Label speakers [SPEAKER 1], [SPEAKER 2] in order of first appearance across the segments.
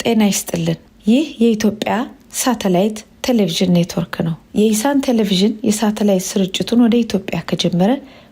[SPEAKER 1] ጤና ይስጥልን። ይህ የኢትዮጵያ ሳተላይት ቴሌቪዥን ኔትወርክ ነው። የኢሳን ቴሌቪዥን የሳተላይት ስርጭቱን ወደ ኢትዮጵያ ከጀመረ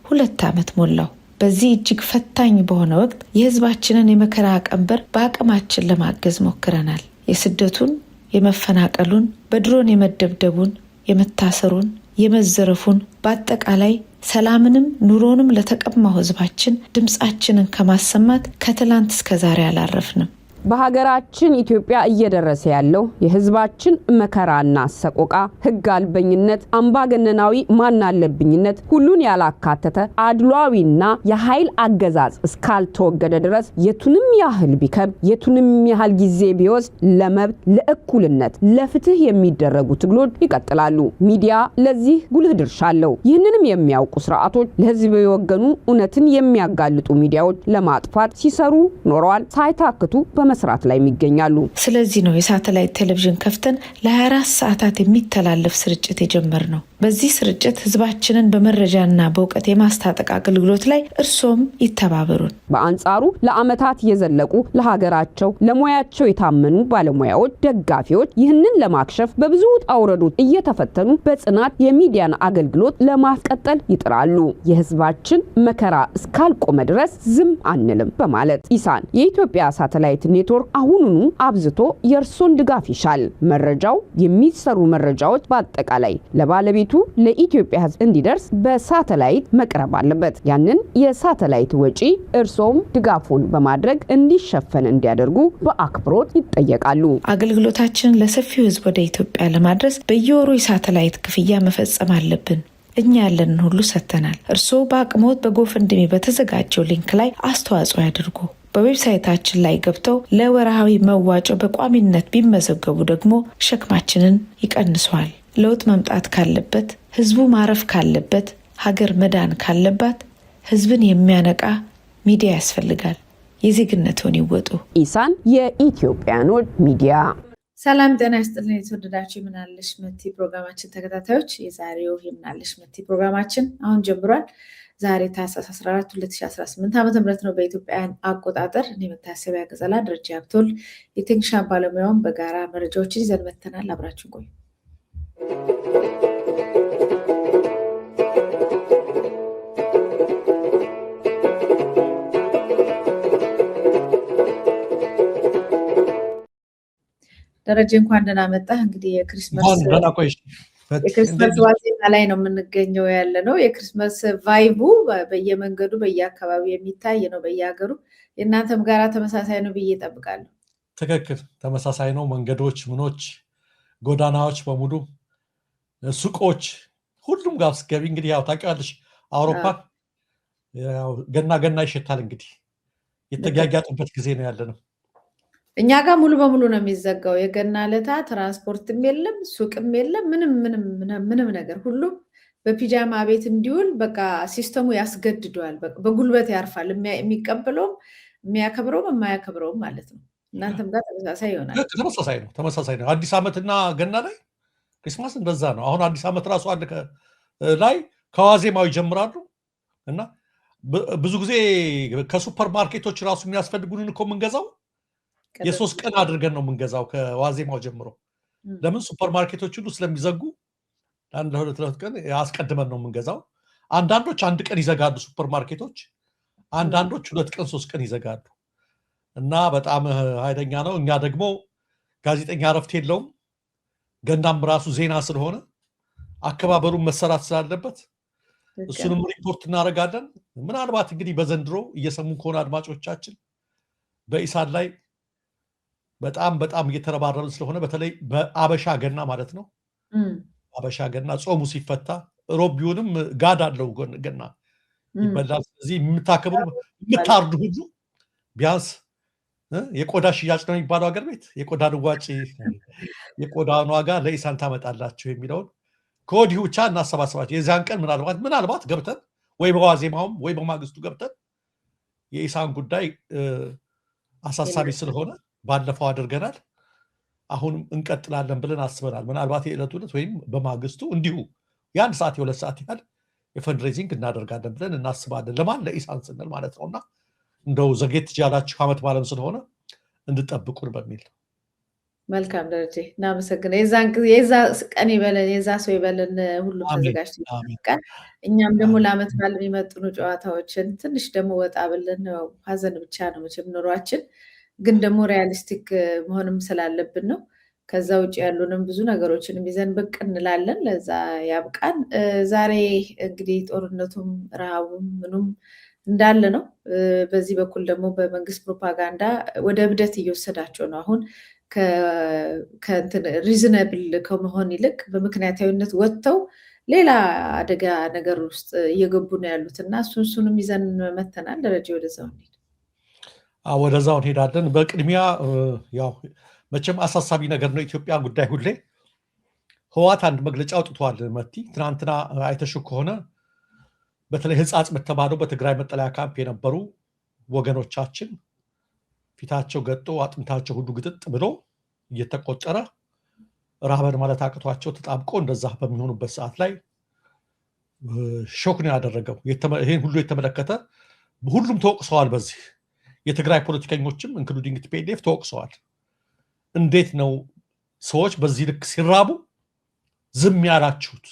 [SPEAKER 1] 2 ዓመት ሞላው። በዚህ እጅግ ፈታኝ በሆነ ወቅት የህዝባችንን የመከራ ቀንበር በአቅማችን ለማገዝ ሞክረናል። የስደቱን፣ የመፈናቀሉን፣ በድሮን የመደብደቡን፣ የመታሰሩን፣ የመዘረፉን በአጠቃላይ ሰላምንም ኑሮንም ለተቀማው ህዝባችን ድምጻችንን ከማሰማት ከትላንት እስከ ዛሬ አላረፍንም።
[SPEAKER 2] በሀገራችን ኢትዮጵያ እየደረሰ ያለው የህዝባችን መከራና ሰቆቃ፣ ህግ አልበኝነት፣ አምባገነናዊ ማናለብኝነት፣ ሁሉን ያላካተተ አድሏዊና የኃይል አገዛዝ እስካልተወገደ ድረስ የቱንም ያህል ቢከብድ የቱንም ያህል ጊዜ ቢወስድ ለመብት፣ ለእኩልነት፣ ለፍትህ የሚደረጉ ትግሎች ይቀጥላሉ። ሚዲያ ለዚህ ጉልህ ድርሻ አለው። ይህንንም የሚያውቁ ስርዓቶች ለህዝብ የወገኑ እውነትን የሚያጋልጡ ሚዲያዎች ለማጥፋት ሲሰሩ ኖረዋል። ሳይታክቱ መስራት ላይ የሚገኛሉ።
[SPEAKER 1] ስለዚህ ነው የሳተላይት ቴሌቪዥን ከፍተን ለ24 ሰዓታት የሚተላለፍ ስርጭት የጀመርነው። በዚህ ስርጭት ህዝባችንን በመረጃና በእውቀት የማስታጠቅ አገልግሎት ላይ እርሶም ይተባበሩን።
[SPEAKER 2] በአንጻሩ ለአመታት የዘለቁ ለሀገራቸው ለሙያቸው የታመኑ ባለሙያዎች፣ ደጋፊዎች ይህንን ለማክሸፍ በብዙ ጣውረዶች እየተፈተኑ በጽናት የሚዲያን አገልግሎት ለማስቀጠል ይጥራሉ። የህዝባችን መከራ እስካልቆመ ድረስ ዝም አንልም በማለት ኢሳን የኢትዮጵያ ሳተላይት ኔትወርክ አሁኑኑ አብዝቶ የእርሶን ድጋፍ ይሻል። መረጃው የሚሰሩ መረጃዎች በአጠቃላይ ለባለቤቱ ለኢትዮጵያ ህዝብ እንዲደርስ በሳተላይት መቅረብ አለበት። ያንን የሳተላይት ወጪ እርሶም ድጋፉን በማድረግ እንዲሸፈን እንዲያደርጉ በአክብሮት ይጠየቃሉ።
[SPEAKER 1] አገልግሎታችንን ለሰፊው ህዝብ ወደ ኢትዮጵያ ለማድረስ በየወሩ የሳተላይት ክፍያ መፈጸም አለብን። እኛ ያለንን ሁሉ ሰጥተናል። እርስዎ በአቅሞት በጎፈንድሚ በተዘጋጀው ሊንክ ላይ አስተዋጽኦ ያድርጉ። በዌብሳይታችን ላይ ገብተው ለወርሃዊ መዋጮ በቋሚነት ቢመዘገቡ ደግሞ ሸክማችንን ይቀንሰዋል። ለውጥ መምጣት ካለበት፣ ህዝቡ ማረፍ ካለበት፣ ሀገር መዳን ካለባት ህዝብን የሚያነቃ ሚዲያ ያስፈልጋል። የዜግነትን ይወጡ።
[SPEAKER 2] ኢሳን የኢትዮጵያኖች ሚዲያ።
[SPEAKER 1] ሰላም ጤና ይስጥልን። የተወደዳችሁ የምናለሽ መቲ ፕሮግራማችን ተከታታዮች፣ የዛሬው የምናለሽ መቲ ፕሮግራማችን አሁን ጀምሯል። ዛሬ ታህሳስ 14 2018 ዓ.ም ነው በኢትዮጵያን አቆጣጠር። እኔ መታሰቢያ ገዘላ ደረጃ ያብቶል የቴክኒሻን ባለሙያውን በጋራ መረጃዎችን ይዘን መተናል። አብራችሁ ቆዩ። ደረጃ እንኳን ደህና መጣህ። እንግዲህ የክሪስማስ ዋዜማ ላይ ነው የምንገኘው ያለ ነው። የክሪስማስ ቫይቡ በየመንገዱ በየአካባቢው የሚታይ ነው በየሀገሩ። የእናንተም ጋራ ተመሳሳይ ነው ብዬ እጠብቃለሁ።
[SPEAKER 3] ትክክል፣ ተመሳሳይ ነው። መንገዶች፣ ምኖች፣ ጎዳናዎች በሙሉ ሱቆች፣ ሁሉም ጋር ስትገቢ እንግዲህ ያው ታውቂዋለሽ አውሮፓ ገና ይሸታል። እንግዲህ የተጋጋጡበት ጊዜ ነው ያለ ነው።
[SPEAKER 1] እኛ ጋር ሙሉ በሙሉ ነው የሚዘጋው። የገና ለታ ትራንስፖርትም የለም፣ ሱቅም የለም፣ ምንም ነገር ሁሉም በፒጃማ ቤት እንዲውል በቃ ሲስተሙ ያስገድደዋል። በጉልበት ያርፋል። የሚቀበለውም የሚያከብረውም የማያከብረውም ማለት ነው። እናንተም ጋር ተመሳሳይ ይሆናል።
[SPEAKER 3] ተመሳሳይ ነው። አዲስ ዓመትና ገና ላይ ክሪስማስ እንደዛ ነው። አሁን አዲስ ዓመት ራሱ አንድ ላይ ከዋዜማው ይጀምራሉ እና ብዙ ጊዜ ከሱፐር ማርኬቶች ራሱ የሚያስፈልጉንን እኮ የምንገዛው የ3 ቀን አድርገን ነው የምንገዛው ከዋዜማው ጀምሮ። ለምን ሱፐር ማርኬቶች ሁሉ ስለሚዘጉ አንድ ሁለት ቀን አስቀድመን ነው የምንገዛው። አንዳንዶች 1 ቀን ይዘጋሉ ሱፐር ማርኬቶች፣ አንዳንዶች 2 ቀን 3 ቀን ይዘጋሉ እና በጣም ኃይለኛ ነው። እኛ ደግሞ ጋዜጠኛ እረፍት የለውም። ገናም ራሱ ዜና ስለሆነ አከባበሩን መሰራት ስላለበት እሱንም ሪፖርት እናደርጋለን። ምናልባት እንግዲህ በዘንድሮ እየሰሙ ከሆነ አድማጮቻችን በኢሳን ላይ በጣም እየተረባረብን ስለሆነ በተለይ በአበሻ ገና ማለት ነው። አበሻ ገና ጾሙ ሲፈታ ሮብ ቢሆንም ጋድ አለው ገና ይበላል። ስለዚህ የምታከብሩ የምታርዱ ሁሉ ቢያንስ የቆዳ ሽያጭ ነው የሚባለው ሀገር ቤት የቆዳ ንዋጭ የቆዳን ዋጋ ለኢሳን ታመጣላችሁ የሚለውን ከወዲሁ ብቻ እናሰባሰባቸው። የዚያን ቀን ምናልባት ገብተን ወይ በዋዜማውም ወይ በማግስቱ ገብተን የኢሳን ጉዳይ አሳሳቢ ስለሆነ ባለፈው አድርገናል። አሁንም እንቀጥላለን ብለን አስበናል። ምናልባት የዕለቱ ዕለት ወይም በማግስቱ እንዲሁ የ1 ሰዓት የ2 ሰዓት ያህል የፈንድሬዚንግ እናደርጋለን ብለን እናስባለን። ለማን ለኢሳን ስንል ማለት ነውና እንደው ዘጌት ያላችሁ ዓመት ባለም ስለሆነ እንድጠብቁን በሚል
[SPEAKER 1] መልካም ደረጀ እናመሰግናለን። የዛ ቀን ይበለን፣ የዛ ሰው ይበለን። ሁሉም ተዘጋጅቶ ይጠብቃል። እኛም ደግሞ ለዓመት በዓል የሚመጥኑ ጨዋታዎችን ትንሽ ደግሞ ወጣ ብለን ሀዘን ብቻ ነው መቼም ኑሯችን፣ ግን ደግሞ ሪያሊስቲክ መሆንም ስላለብን ነው። ከዛ ውጭ ያሉንም ብዙ ነገሮችንም ይዘን ብቅ እንላለን። ለዛ ያብቃን። ዛሬ እንግዲህ ጦርነቱም ረሃቡም ምኑም እንዳለ ነው። በዚህ በኩል ደግሞ በመንግስት ፕሮፓጋንዳ ወደ እብደት እየወሰዳቸው ነው። አሁን ሪዝነብል ከመሆን ይልቅ በምክንያታዊነት ወጥተው ሌላ አደጋ ነገር ውስጥ እየገቡ ነው ያሉት እና እሱንም ይዘን መተናል። ደረጃ ወደዛው እንሄድ።
[SPEAKER 3] ወደዛው እንሄዳለን። በቅድሚያ ያው መቼም አሳሳቢ ነገር ነው ኢትዮጵያ ጉዳይ ሁሌ። ህወሓት አንድ መግለጫ አውጥቷል። መቲ ትናንትና አይተሽ ከሆነ በተለይ ህጻጽ በተባለው በትግራይ መጠለያ ካምፕ የነበሩ ወገኖቻችን ፊታቸው ገጦ አጥንታቸው ሁሉ ግጥጥ ብሎ እየተቆጠረ ራበን ማለት አቅቷቸው ተጣብቆ እንደዛ በሚሆኑበት ሰዓት ላይ ሾክ ነው ያደረገው። ይህን ሁሉ የተመለከተ ሁሉም ተወቅሰዋል። በዚህ የትግራይ ፖለቲከኞችም ኢንክሉዲንግ ቲፒኤልኤፍ ተወቅሰዋል። እንዴት ነው ሰዎች በዚህ ልክ ሲራቡ ዝም ያላችሁት?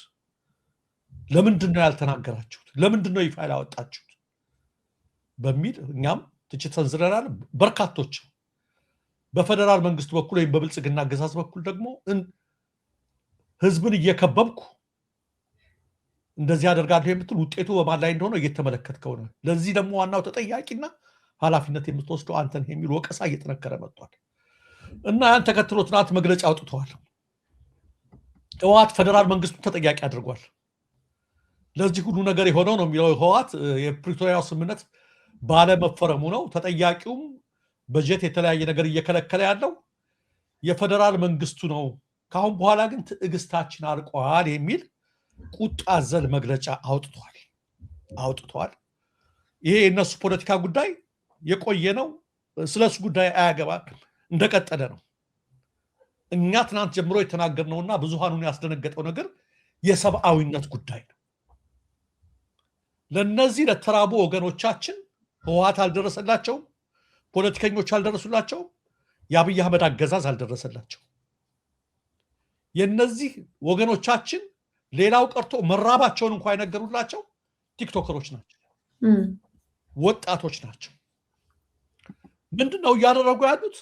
[SPEAKER 3] ለምንድን ነው ያልተናገራችሁት? ለምንድን ነው ይፋ ያላወጣችሁት? በሚል እኛም ትችት ሰንዝረናል። በርካቶች በፌደራል መንግስት በኩል ወይም በብልጽግና አገዛዝ በኩል ደግሞ ህዝብን እየከበብኩ እንደዚህ ያደርጋለሁ የምትል ውጤቱ በማን ላይ እንደሆነ እየተመለከትከው ነው። ለዚህ ደግሞ ዋናው ተጠያቂና ኃላፊነት የምትወስደው አንተን የሚል ወቀሳ እየጠነከረ መጥቷል እና ያን ተከትሎ ትናንት መግለጫ አውጥተዋል። ህወሓት ፌደራል መንግስቱን ተጠያቂ አድርጓል። ለዚህ ሁሉ ነገር የሆነው ነው የሚለው ህወሓት የፕሪቶሪያው ስምምነት ባለመፈረሙ ነው። ተጠያቂውም በጀት የተለያየ ነገር እየከለከለ ያለው የፌደራል መንግስቱ ነው። ካሁን በኋላ ግን ትዕግስታችን አልቋል የሚል ቁጣ አዘል መግለጫ አውጥቷል። ይሄ የነሱ ፖለቲካ ጉዳይ የቆየ ነው። ስለሱ ጉዳይ አያገባም፣ እንደቀጠለ ነው። እኛ ትናንት ጀምሮ የተናገርነውና ብዙሃኑን ያስደነገጠው ነገር የሰብአዊነት ጉዳይ ነው። ለነዚህ ለተራቡ ወገኖቻችን ህወሓት አልደረሰላቸውም፣ ፖለቲከኞች አልደረሱላቸውም፣ የአብይ አህመድ አገዛዝ አልደረሰላቸው። የነዚህ ወገኖቻችን ሌላው ቀርቶ መራባቸውን እንኳን የነገሩላቸው ቲክቶከሮች ናቸው፣ ወጣቶች ናቸው። ምንድነው እያደረጉ ያሉት?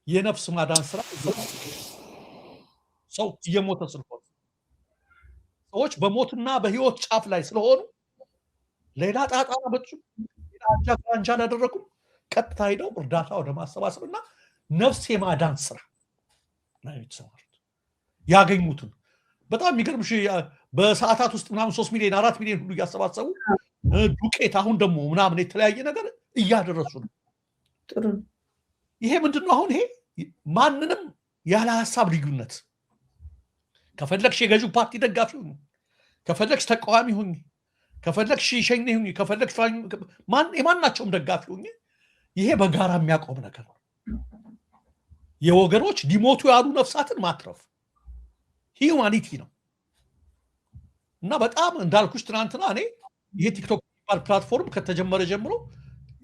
[SPEAKER 3] የነፍስ ማዳን ስራ። ሰው እየሞተ ስለሆነ ሰዎች በሞትና በህይወት ጫፍ ላይ ስለሆኑ ሌላ ጣጣ በጭ አንጃ አላደረጉም። ቀጥታ ሄደው እርዳታ ወደ ማሰባሰብ እና ነፍስ የማዳን ስራ ነው የተሰማሩት። ያገኙትን በጣም የሚገርምሽ በሰዓታት ውስጥ ምናምን 3 ሚሊዮን 4 ሚሊዮን ሁሉ እያሰባሰቡ ዱቄት፣ አሁን ደግሞ ምናምን የተለያየ ነገር እያደረሱ ነው። ይሄ ምንድነው? አሁን ይሄ ማንንም ያለ ሀሳብ ልዩነት፣ ከፈለግሽ የገዢው ፓርቲ ደጋፊ ሁኚ፣ ከፈለግሽ ተቃዋሚ ሁኚ፣ ከፈለግሽ ሸኔ ሁኚ፣ ከፈለግሽ የማናቸውም ደጋፊ ሁኚ፣ ይሄ በጋራ የሚያቆም ነገር ነው። የወገኖች ሊሞቱ ያሉ ነፍሳትን ማትረፍ ሂዩማኒቲ ነው እና በጣም እንዳልኩሽ ትናንትና እኔ ይሄ ቲክቶክ የሚባል ፕላትፎርም ከተጀመረ ጀምሮ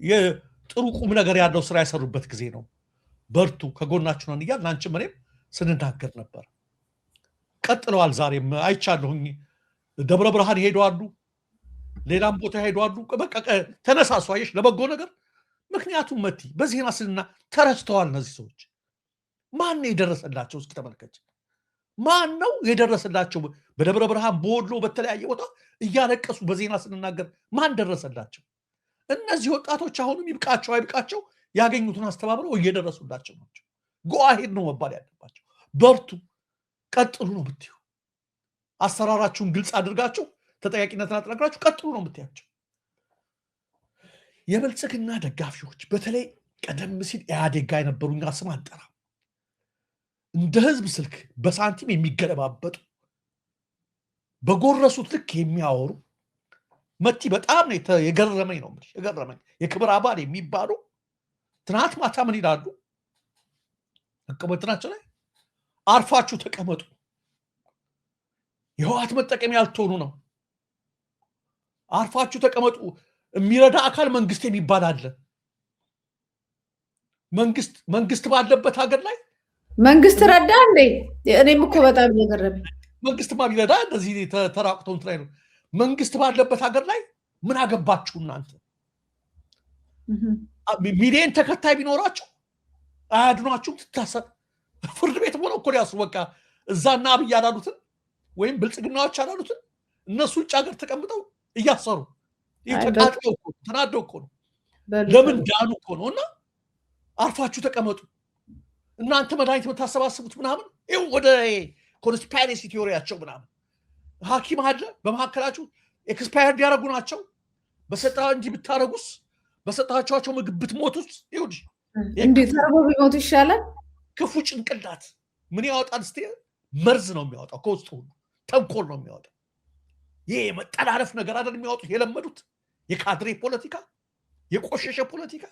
[SPEAKER 3] የጥሩ ቁም ነገር ያለው ስራ ያሰሩበት ጊዜ ነው። በርቱ፣ ከጎናችሁ ነን እያልን አንቺም እኔም ስንናገር ነበር። ቀጥለዋል። ዛሬም አይቻለሁኝ። ደብረ ብርሃን ይሄዳሉ፣ ሌላም ቦታ ይሄዳሉ። በቃ ተነሳሱ፣ አየሽ፣ ለበጎ ነገር። ምክንያቱም መቲ በዜና ስልና ተረስተዋል እነዚህ ሰዎች። ማን ነው የደረሰላቸው? እስኪ ተመልከች። ማን ነው የደረሰላቸው? በደብረ ብርሃን፣ በወሎ፣ በተለያየ ቦታ እያለቀሱ በዜና ስንናገር ማን ደረሰላቸው? እነዚህ ወጣቶች አሁንም ይብቃቸው አይብቃቸው ያገኙትን አስተባብረው እየደረሱላቸው ናቸው። ጎአሄድ ነው መባል ያለባቸው። በርቱ፣ ቀጥሉ ነው ብትዩ። አሰራራችሁን ግልጽ አድርጋችሁ ተጠያቂነትን አጠናክራችሁ ቀጥሉ ነው ብትያቸው። የብልጽግና ደጋፊዎች በተለይ ቀደም ሲል ኢህአዴግ ጋር የነበሩ እኛ ስም አንጠራ፣ እንደ ህዝብ ስልክ በሳንቲም የሚገለባበጡ በጎረሱት ልክ የሚያወሩ መቲ በጣም የገረመኝ ነው የገረመኝ። የክብር አባል የሚባሉ ትናንት ማታ ምን ይላሉ? መቀመጥናቸው ላይ አርፋችሁ ተቀመጡ፣ የህወሓት መጠቀሚያ ያልትሆኑ ነው፣ አርፋችሁ ተቀመጡ። የሚረዳ አካል መንግስት የሚባል አለ። መንግስት ባለበት ሀገር ላይ
[SPEAKER 1] መንግስት ረዳ እንዴ? እኔም እኮ በጣም እየገረመኝ
[SPEAKER 3] መንግስትማ ቢረዳ እንደዚህ ተራቁተው እንትን ላይ ነው። መንግስት ባለበት ሀገር ላይ ምን አገባችሁ እናንተ? ሚሊዮን ተከታይ ቢኖራችሁ አያድኗችሁም። ትታሰር ፍርድ ቤት ሆነ እኮ ያስሩ። በቃ እዛና አብይ ያላሉትን ወይም ብልጽግናዎች ያላሉትን እነሱ ውጭ ሀገር ተቀምጠው እያሰሩ ተቃጥለው እኮ ተናደው እኮ ነው። ለምን ዳኑ እኮ ነው። እና አርፋችሁ ተቀመጡ እናንተ መድኃኒት የምታሰባስቡት ምናምን ይኸው ወደ ኮንስፓይሬሲ ቲዮሪያቸው ምናምን ሐኪም አለ በመካከላችሁ ኤክስፓየርድ ያደረጉ ናቸው። በሰጣ እንጂ ብታረጉስ በሰጣቸው ምግብ ብትሞቱስ ይሁን
[SPEAKER 1] እንዴት ተርቦ ቢሞቱ ይሻላል።
[SPEAKER 3] ክፉ ጭንቅላት ምን ያወጣል? እስቲ መርዝ ነው የሚያወጣው ከውስጡ ሁሉ ተንኮል ነው የሚያወጣው። ይሄ መጠላለፍ ነገር አይደል የሚያወጡት የለመዱት የካድሬ ፖለቲካ የቆሸሸ ፖለቲካ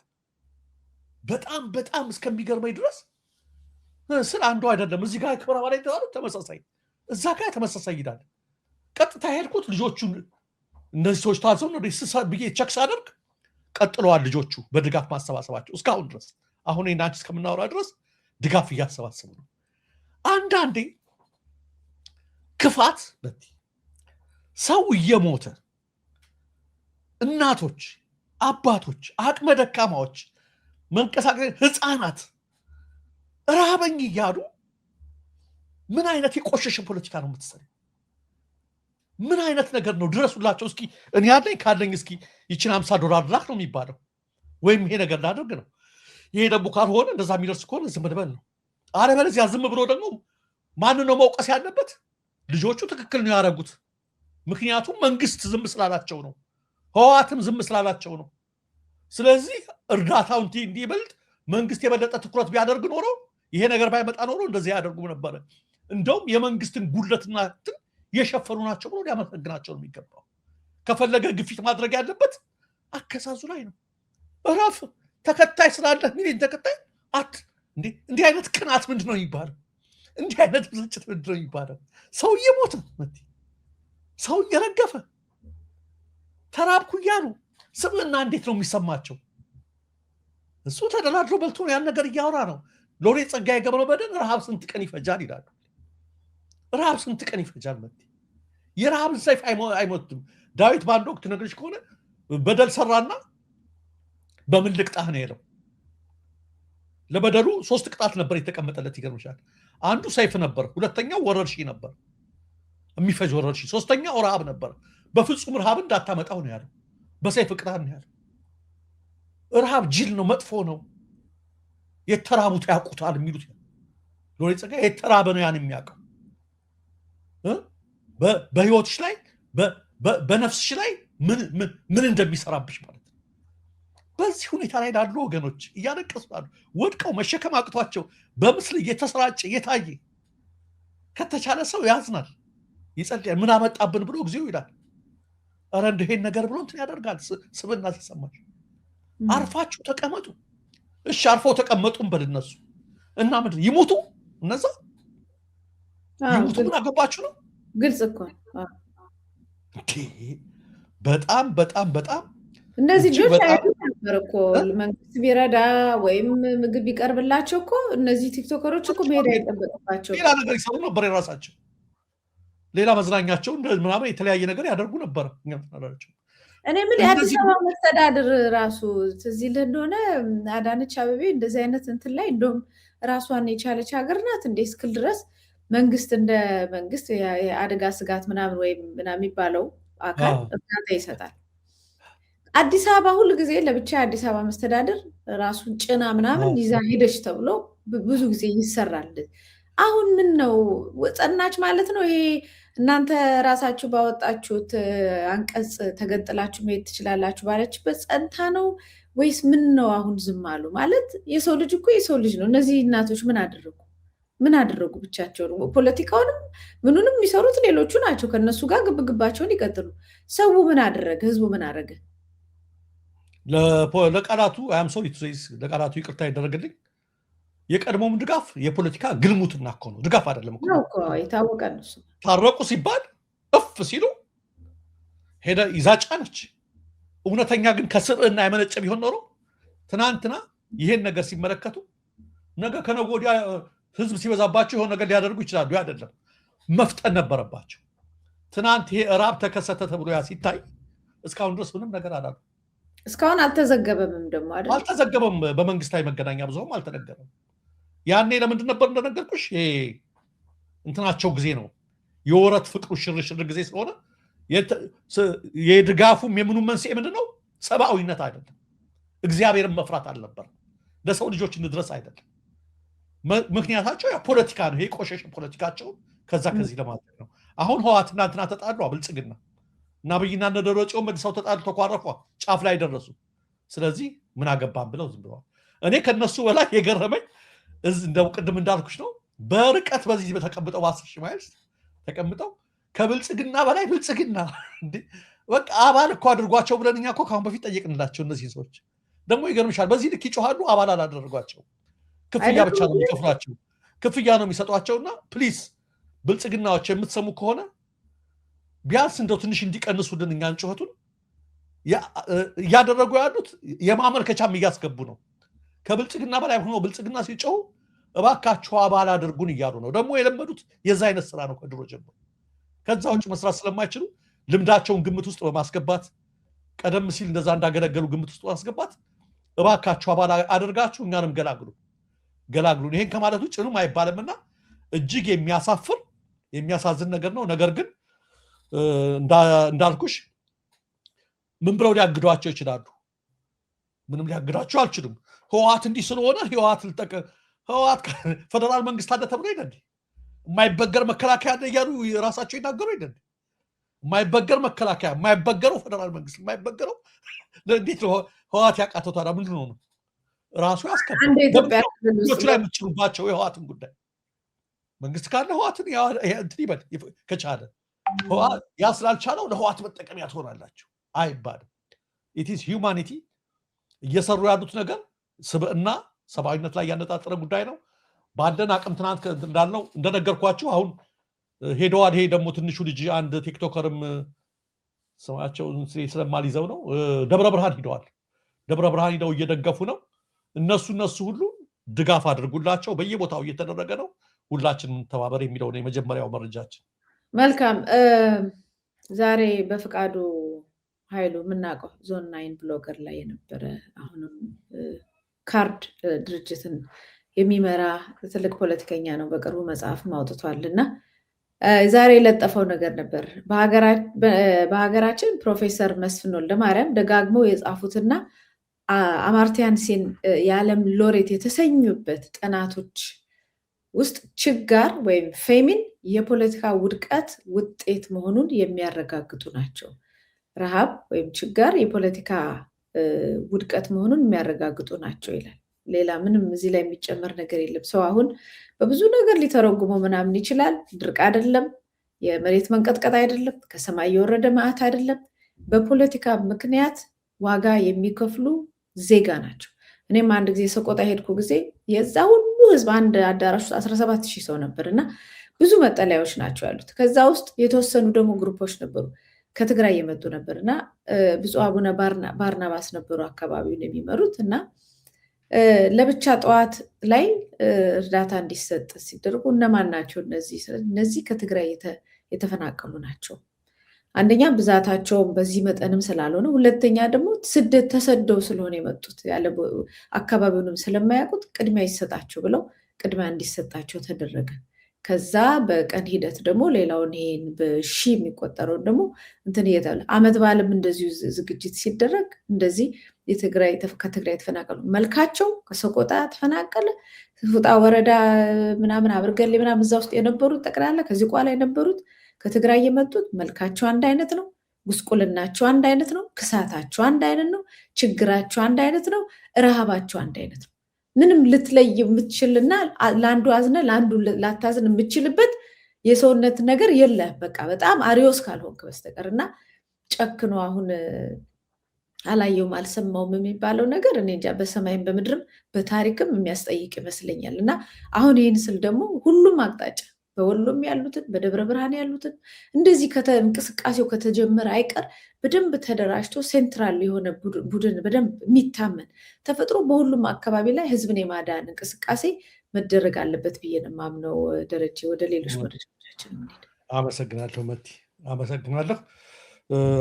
[SPEAKER 3] በጣም በጣም እስከሚገርመኝ ድረስ ስለ አንዱ አይደለም እዚህ ጋር ክብረ በላይ ተመሳሳይ እዛ ጋር ተመሳሳይ ይላል። ቀጥታ ሄድኩት ልጆቹን እነዚህ ሰዎች ታዘው ነው ብዬ ቸክ ሳደርግ ቀጥለዋል ልጆቹ በድጋፍ ማሰባሰባቸው እስካሁን ድረስ አሁን እናንቺ እስከምናወራ ድረስ ድጋፍ እያሰባሰቡ ነው። አንዳንዴ ክፋት ሰው እየሞተ እናቶች አባቶች አቅመ ደካማዎች መንቀሳቀስ ህፃናት ራበኝ እያሉ ምን አይነት የቆሸሸ ፖለቲካ ነው የምትሰሪው? ምን አይነት ነገር ነው? ድረሱላቸው እስኪ እኔ ያለኝ ካለኝ እስኪ ይችን $50 ላክ ነው የሚባለው ወይም ይሄ ነገር ላደርግ ነው። ይሄ ደግሞ ካልሆነ እንደዛ የሚደርስ ከሆነ ዝም ብለን ነው። አለበለዚያ ዝም ብሎ ደግሞ ማንን ነው መውቀስ ያለበት? ልጆቹ ትክክል ነው ያደረጉት። ምክንያቱም መንግስት ዝም ስላላቸው ነው። ህወሓትም ዝም ስላላቸው ነው። ስለዚህ እርዳታው እንዲበልጥ መንግስት የበለጠ ትኩረት ቢያደርግ ኖሮ ይሄ ነገር ባይመጣ ኖሮ እንደዚህ ያደርጉ ነበረ። እንደውም የመንግስትን ጉድለትና የሸፈኑ ናቸው ብሎ ሊያመሰግናቸው ነው የሚገባው። ከፈለገ ግፊት ማድረግ ያለበት አከሳዙ ላይ ነው። እረፍ ተከታይ ስላለ ሚሊዮን ተከታይ እንዲህ አይነት ቅናት ምንድን ነው የሚባለው? እንዲህ አይነት ብስጭት ምንድን ነው የሚባለው? ሰው እየሞተ ሰው እየረገፈ ተራብኩ እያሉ ስብዕና እንዴት ነው የሚሰማቸው? እሱ ተደላድሎ በልቶ ያን ነገር እያወራ ነው። ሎሬት ጸጋዬ ገብረመድህን ረሃብ ስንት ቀን ይፈጃል ይላሉ። ረሃብ ስንት ቀን ይፈጃል? የረሃብን ሰይፍ አይሞትም። ዳዊት በአንድ ወቅት ነገሮች ከሆነ በደል ሰራና በምን ልቅጣህ ነው የለው። ለበደሉ 3 ቅጣት ነበር የተቀመጠለት። ይገርምሻል። አንዱ ሰይፍ ነበር፣ ሁለተኛው ወረርሽኝ ነበር የሚፈጅ ወረርሽኝ፣ ሶስተኛው ረሃብ ነበር። በፍጹም ረሃብ እንዳታመጣው ነው ያለው። በሰይፍ ቅጣት ነው ያለው። ረሃብ ጅል ነው፣ መጥፎ ነው። የተራቡት ያውቁታል የሚሉት ሎሬት ጸጋዬ የተራበ ነው ያን የሚያውቀው። በህይወትሽ ላይ በነፍስሽ ላይ ምን እንደሚሰራብሽ ማለት ነው። በዚህ ሁኔታ ላይ ላሉ ወገኖች እያለቀሱ ላሉ ወድቀው መሸከም አቅቷቸው በምስል እየተሰራጨ እየታየ ከተቻለ ሰው ያዝናል፣ ይጸልያል። ምን አመጣብን ብሎ ጊዜው ይላል። ኧረ እንደ ይሄን ነገር ብሎ እንትን ያደርጋል። ስብና ሲሰማሽ አርፋችሁ ተቀመጡ። እሺ አርፈው ተቀመጡም በል እነሱ እና ምንድን ይሙቱ እነዛ ይሙቱ ምን አገባችሁ ነው።
[SPEAKER 1] ግልጽ እኮ
[SPEAKER 3] በጣም በጣም በጣም
[SPEAKER 1] እነዚህ ልጆች ነበር እኮ መንግስት ቢረዳ ወይም ምግብ ቢቀርብላቸው እኮ እነዚህ ቲክቶከሮች እኮ መሄድ አይጠበቅባቸው
[SPEAKER 3] ሌላ ነገር ይሰሩ ነበር። የራሳቸው ሌላ መዝናኛቸው ምናምን የተለያየ ነገር ያደርጉ ነበር።
[SPEAKER 1] እኔ ምን የአዲስ አበባ መስተዳድር ራሱ ትዝ ይልህ እንደሆነ አዳነች አቤቤ እንደዚህ አይነት እንትን ላይ እንደውም ራሷን የቻለች ሀገር ናት እንደ እስክል ድረስ መንግስት እንደ መንግስት የአደጋ ስጋት ምናምን ወይም ምናምን የሚባለው አካል እርዳታ ይሰጣል። አዲስ አበባ ሁሉ ጊዜ ለብቻ የአዲስ አበባ መስተዳድር ራሱን ጭና ምናምን ይዛ ሄደች ተብሎ ብዙ ጊዜ ይሰራል። አሁን ምን ነው ጸናች ማለት ነው? ይሄ እናንተ ራሳችሁ ባወጣችሁት አንቀጽ ተገንጥላችሁ መሄድ ትችላላችሁ ባለችበት ጸንታ ነው ወይስ ምን ነው? አሁን ዝም አሉ ማለት የሰው ልጅ እኮ የሰው ልጅ ነው። እነዚህ እናቶች ምን አደረጉ? ምን አደረጉ? ብቻቸው ነው ፖለቲካውንም ምኑንም የሚሰሩት ሌሎቹ ናቸው። ከነሱ ጋር ግብግባቸውን ይቀጥሉ። ሰው ምን አደረገ? ህዝቡ ምን አደረገ?
[SPEAKER 3] ለቃላቱ ለቃላቱ ይቅርታ ይደረግልኝ። የቀድሞም ድጋፍ የፖለቲካ ግልሙትና እኮ ነው፣ ድጋፍ አይደለም እኮ
[SPEAKER 1] የታወቀ ነው።
[SPEAKER 3] ታረቁ ሲባል እፍ ሲሉ ሄደ ይዛ ጫነች። እውነተኛ ግን ከስብዕና የመነጨ ቢሆን ኖሮ ትናንትና ይሄን ነገር ሲመለከቱ ነገ ከነገ ወዲያ ህዝብ ሲበዛባቸው የሆነ ነገር ሊያደርጉ ይችላሉ። አይደለም መፍጠን ነበረባቸው። ትናንት ይሄ ራብ ተከሰተ ተብሎ ያ ሲታይ እስካሁን ድረስ ምንም ነገር አላሉ።
[SPEAKER 1] እስካሁን አልተዘገበምም ደግሞ አይደል?
[SPEAKER 3] አልተዘገበም። በመንግስታዊ መገናኛ ብዙሃን አልተነገረም። ያኔ ለምንድን ነበር እንደነገርኩሽ ይሄ እንትናቸው ጊዜ ነው። የወረት ፍቅሩ ሽርሽር ጊዜ ስለሆነ የድጋፉም የምኑ መንስኤ ምንድነው? ሰብአዊነት አይደለም። እግዚአብሔርን መፍራት አልነበር። ለሰው ልጆች እንድረስ አይደለም። ምክንያታቸው ያ ፖለቲካ ነው። ይሄ ቆሸሽ ፖለቲካቸው ከዛ ከዚህ ለማድረግ ነው። አሁን ህወሓትና እንትና ተጣሉ፣ ብልጽግና እና አብይና እነ ደብረጽዮን መልሰው ተጣሉ፣ ተኳረፉ፣ ጫፍ ላይ ደረሱ። ስለዚህ ምን አገባን ብለው ዝም ብለዋል። እኔ ከነሱ በላይ የገረመኝ እንደው ቅድም እንዳልኩሽ ነው። በርቀት በዚህ ተቀምጠው በ10 ሺህ ማይልስ ተቀምጠው ከብልጽግና በላይ ብልጽግና በቃ አባል እኮ አድርጓቸው ብለን እኛ እኮ ከአሁን በፊት ጠየቅንላቸው። እነዚህ ሰዎች ደግሞ ይገርምሻል፣ በዚህ ልክ ይጮሃሉ። አባል አላደረጓቸው፣ ክፍያ ብቻ ነው የሚከፍሏቸው፣ ክፍያ ነው የሚሰጧቸውና ፕሊዝ ብልጽግናዎች የምትሰሙ ከሆነ ቢያንስ እንደው ትንሽ እንዲቀንሱልን እኛን ጩኸቱን እያደረጉ ያሉት የማመልከቻም እያስገቡ ነው። ከብልጽግና በላይ ሆኖ ብልጽግና ሲጮሁ እባካችሁ አባል አድርጉን እያሉ ነው። ደግሞ የለመዱት የዛ አይነት ስራ ነው ከድሮ ጀምሮ። ከዛ ውጭ መስራት ስለማይችሉ ልምዳቸውን ግምት ውስጥ በማስገባት ቀደም ሲል እንደዛ እንዳገለገሉ ግምት ውስጥ በማስገባት እባካችሁ አባል አድርጋችሁ እኛንም ገላግሉን። ይሄን ከማለት ውጭ ምንም አይባልምና እጅግ የሚያሳፍር የሚያሳዝን ነገር ነው። ነገር ግን እንዳልኩሽ ምን ብለው ሊያግዷቸው ይችላሉ? ምንም ሊያግዷቸው አልችሉም። ህወሓት እንዲህ ስለሆነ ህወሓት ፌደራል መንግስት አለ ተብሎ አይደል? የማይበገር መከላከያ አለ እያሉ ራሳቸው ይናገሩ አይደል? የማይበገር መከላከያ፣ የማይበገረው ፌደራል መንግስት፣ የማይበገረው እንዴት ህወሓት ያቃተው ታዲያ ምንድን ነው? ራሱ ያስከብራል። ላይ የምትችሉባቸው የህወሓትን ጉዳይ መንግስት ካለ ህወሓትን እንትን ይበል ከቻለ፣ ያ ስላልቻለው ለህወሓት መጠቀሚያ ትሆናላችሁ አይባልም። ኢትስ ሂውማኒቲ እየሰሩ ያሉት ነገር ስብዕና ሰብአዊነት ላይ ያነጣጠረ ጉዳይ ነው። ባለን አቅም ትናንት እንዳልነው እንደነገርኳችሁ አሁን ሄደዋል። ይሄ ደግሞ ትንሹ ልጅ አንድ ቲክቶከርም ስማቸውን ስለማልይዘው ነው ደብረ ብርሃን ሂደዋል። ደብረ ብርሃን ሂደው እየደገፉ ነው። እነሱ ሁሉ ድጋፍ አድርጉላቸው። በየቦታው እየተደረገ ነው። ሁላችንም ተባበር የሚለው ነው የመጀመሪያው መረጃችን።
[SPEAKER 1] መልካም። ዛሬ በፍቃዱ ኃይሉ የምናውቀው ዞን 9 ብሎገር ላይ የነበረ አሁንም ካርድ ድርጅትን የሚመራ ትልቅ ፖለቲከኛ ነው። በቅርቡ መጽሐፍም አውጥቷል እና ዛሬ የለጠፈው ነገር ነበር። በሀገራችን ፕሮፌሰር መስፍን ወልደማርያም ደጋግመው የጻፉትና አማርቲያን ሴን የዓለም ሎሬት የተሰኙበት ጥናቶች ውስጥ ችጋር ወይም ፌሚን የፖለቲካ ውድቀት ውጤት መሆኑን የሚያረጋግጡ ናቸው። ረሃብ ወይም ችጋር የፖለቲካ ውድቀት መሆኑን የሚያረጋግጡ ናቸው ይላል። ሌላ ምንም እዚህ ላይ የሚጨመር ነገር የለም። ሰው አሁን በብዙ ነገር ሊተረጉመው ምናምን ይችላል። ድርቅ አይደለም፣ የመሬት መንቀጥቀጥ አይደለም፣ ከሰማይ የወረደ መዓት አይደለም። በፖለቲካ ምክንያት ዋጋ የሚከፍሉ ዜጋ ናቸው። እኔም አንድ ጊዜ ሰቆጣ ሄድኩ ጊዜ የዛ ሁሉ ህዝብ አንድ አዳራሽ 17,000 ሰው ነበር እና ብዙ መጠለያዎች ናቸው ያሉት። ከዛ ውስጥ የተወሰኑ ደግሞ ግሩፖች ነበሩ ከትግራይ የመጡ ነበር እና ብፁዕ አቡነ ባርናባስ ነበሩ አካባቢውን የሚመሩት እና ለብቻ ጠዋት ላይ እርዳታ እንዲሰጥ ሲደርጉ እነማን ናቸው እነዚህ ከትግራይ የተፈናቀሉ ናቸው። አንደኛ ብዛታቸውም በዚህ መጠንም ስላልሆነ፣ ሁለተኛ ደግሞ ስደት ተሰደው ስለሆነ የመጡት ያለ አካባቢውንም ስለማያውቁት ቅድሚያ ይሰጣቸው ብለው ቅድሚያ እንዲሰጣቸው ተደረገ። ከዛ በቀን ሂደት ደግሞ ሌላውን ይሄን በሺ የሚቆጠረውን ደግሞ እንትን እየተባለ አመት በዓልም እንደዚሁ ዝግጅት ሲደረግ እንደዚህ ከትግራይ ተፈናቀሉ መልካቸው ከሰቆጣ ተፈናቀለ ፉጣ ወረዳ ምናምን አብርገሌ ምናምን እዛ ውስጥ የነበሩት ጠቅላላ ከዚህ ቋላ የነበሩት ከትግራይ የመጡት መልካቸው አንድ አይነት ነው። ጉስቁልናቸው አንድ አይነት ነው። ክሳታቸው አንድ አይነት ነው። ችግራቸው አንድ አይነት ነው። ረሃባቸው አንድ አይነት ነው። ምንም ልትለይ የምትችልና ለአንዱ አዝነ ለአንዱ ላታዝን የምትችልበት የሰውነት ነገር የለ። በቃ በጣም አሪዮስ ካልሆንክ በስተቀር እና ጨክኖ አሁን አላየውም አልሰማውም የሚባለው ነገር እኔ እንጃ በሰማይም በምድርም በታሪክም የሚያስጠይቅ ይመስለኛል። እና አሁን ይህን ስል ደግሞ ሁሉም አቅጣጫ በወሎም ያሉትን በደብረ ብርሃን ያሉትን እንደዚህ እንቅስቃሴው ከተጀመረ አይቀር በደንብ ተደራጅቶ ሴንትራል የሆነ ቡድን በደንብ የሚታመን ተፈጥሮ በሁሉም አካባቢ ላይ ህዝብን የማዳን እንቅስቃሴ መደረግ አለበት ብዬ ነው የማምነው። ደረጀ ወደ ሌሎች መረጃዎቻችን እንሂድ።
[SPEAKER 3] አመሰግናለሁ መቲ፣ አመሰግናለሁ።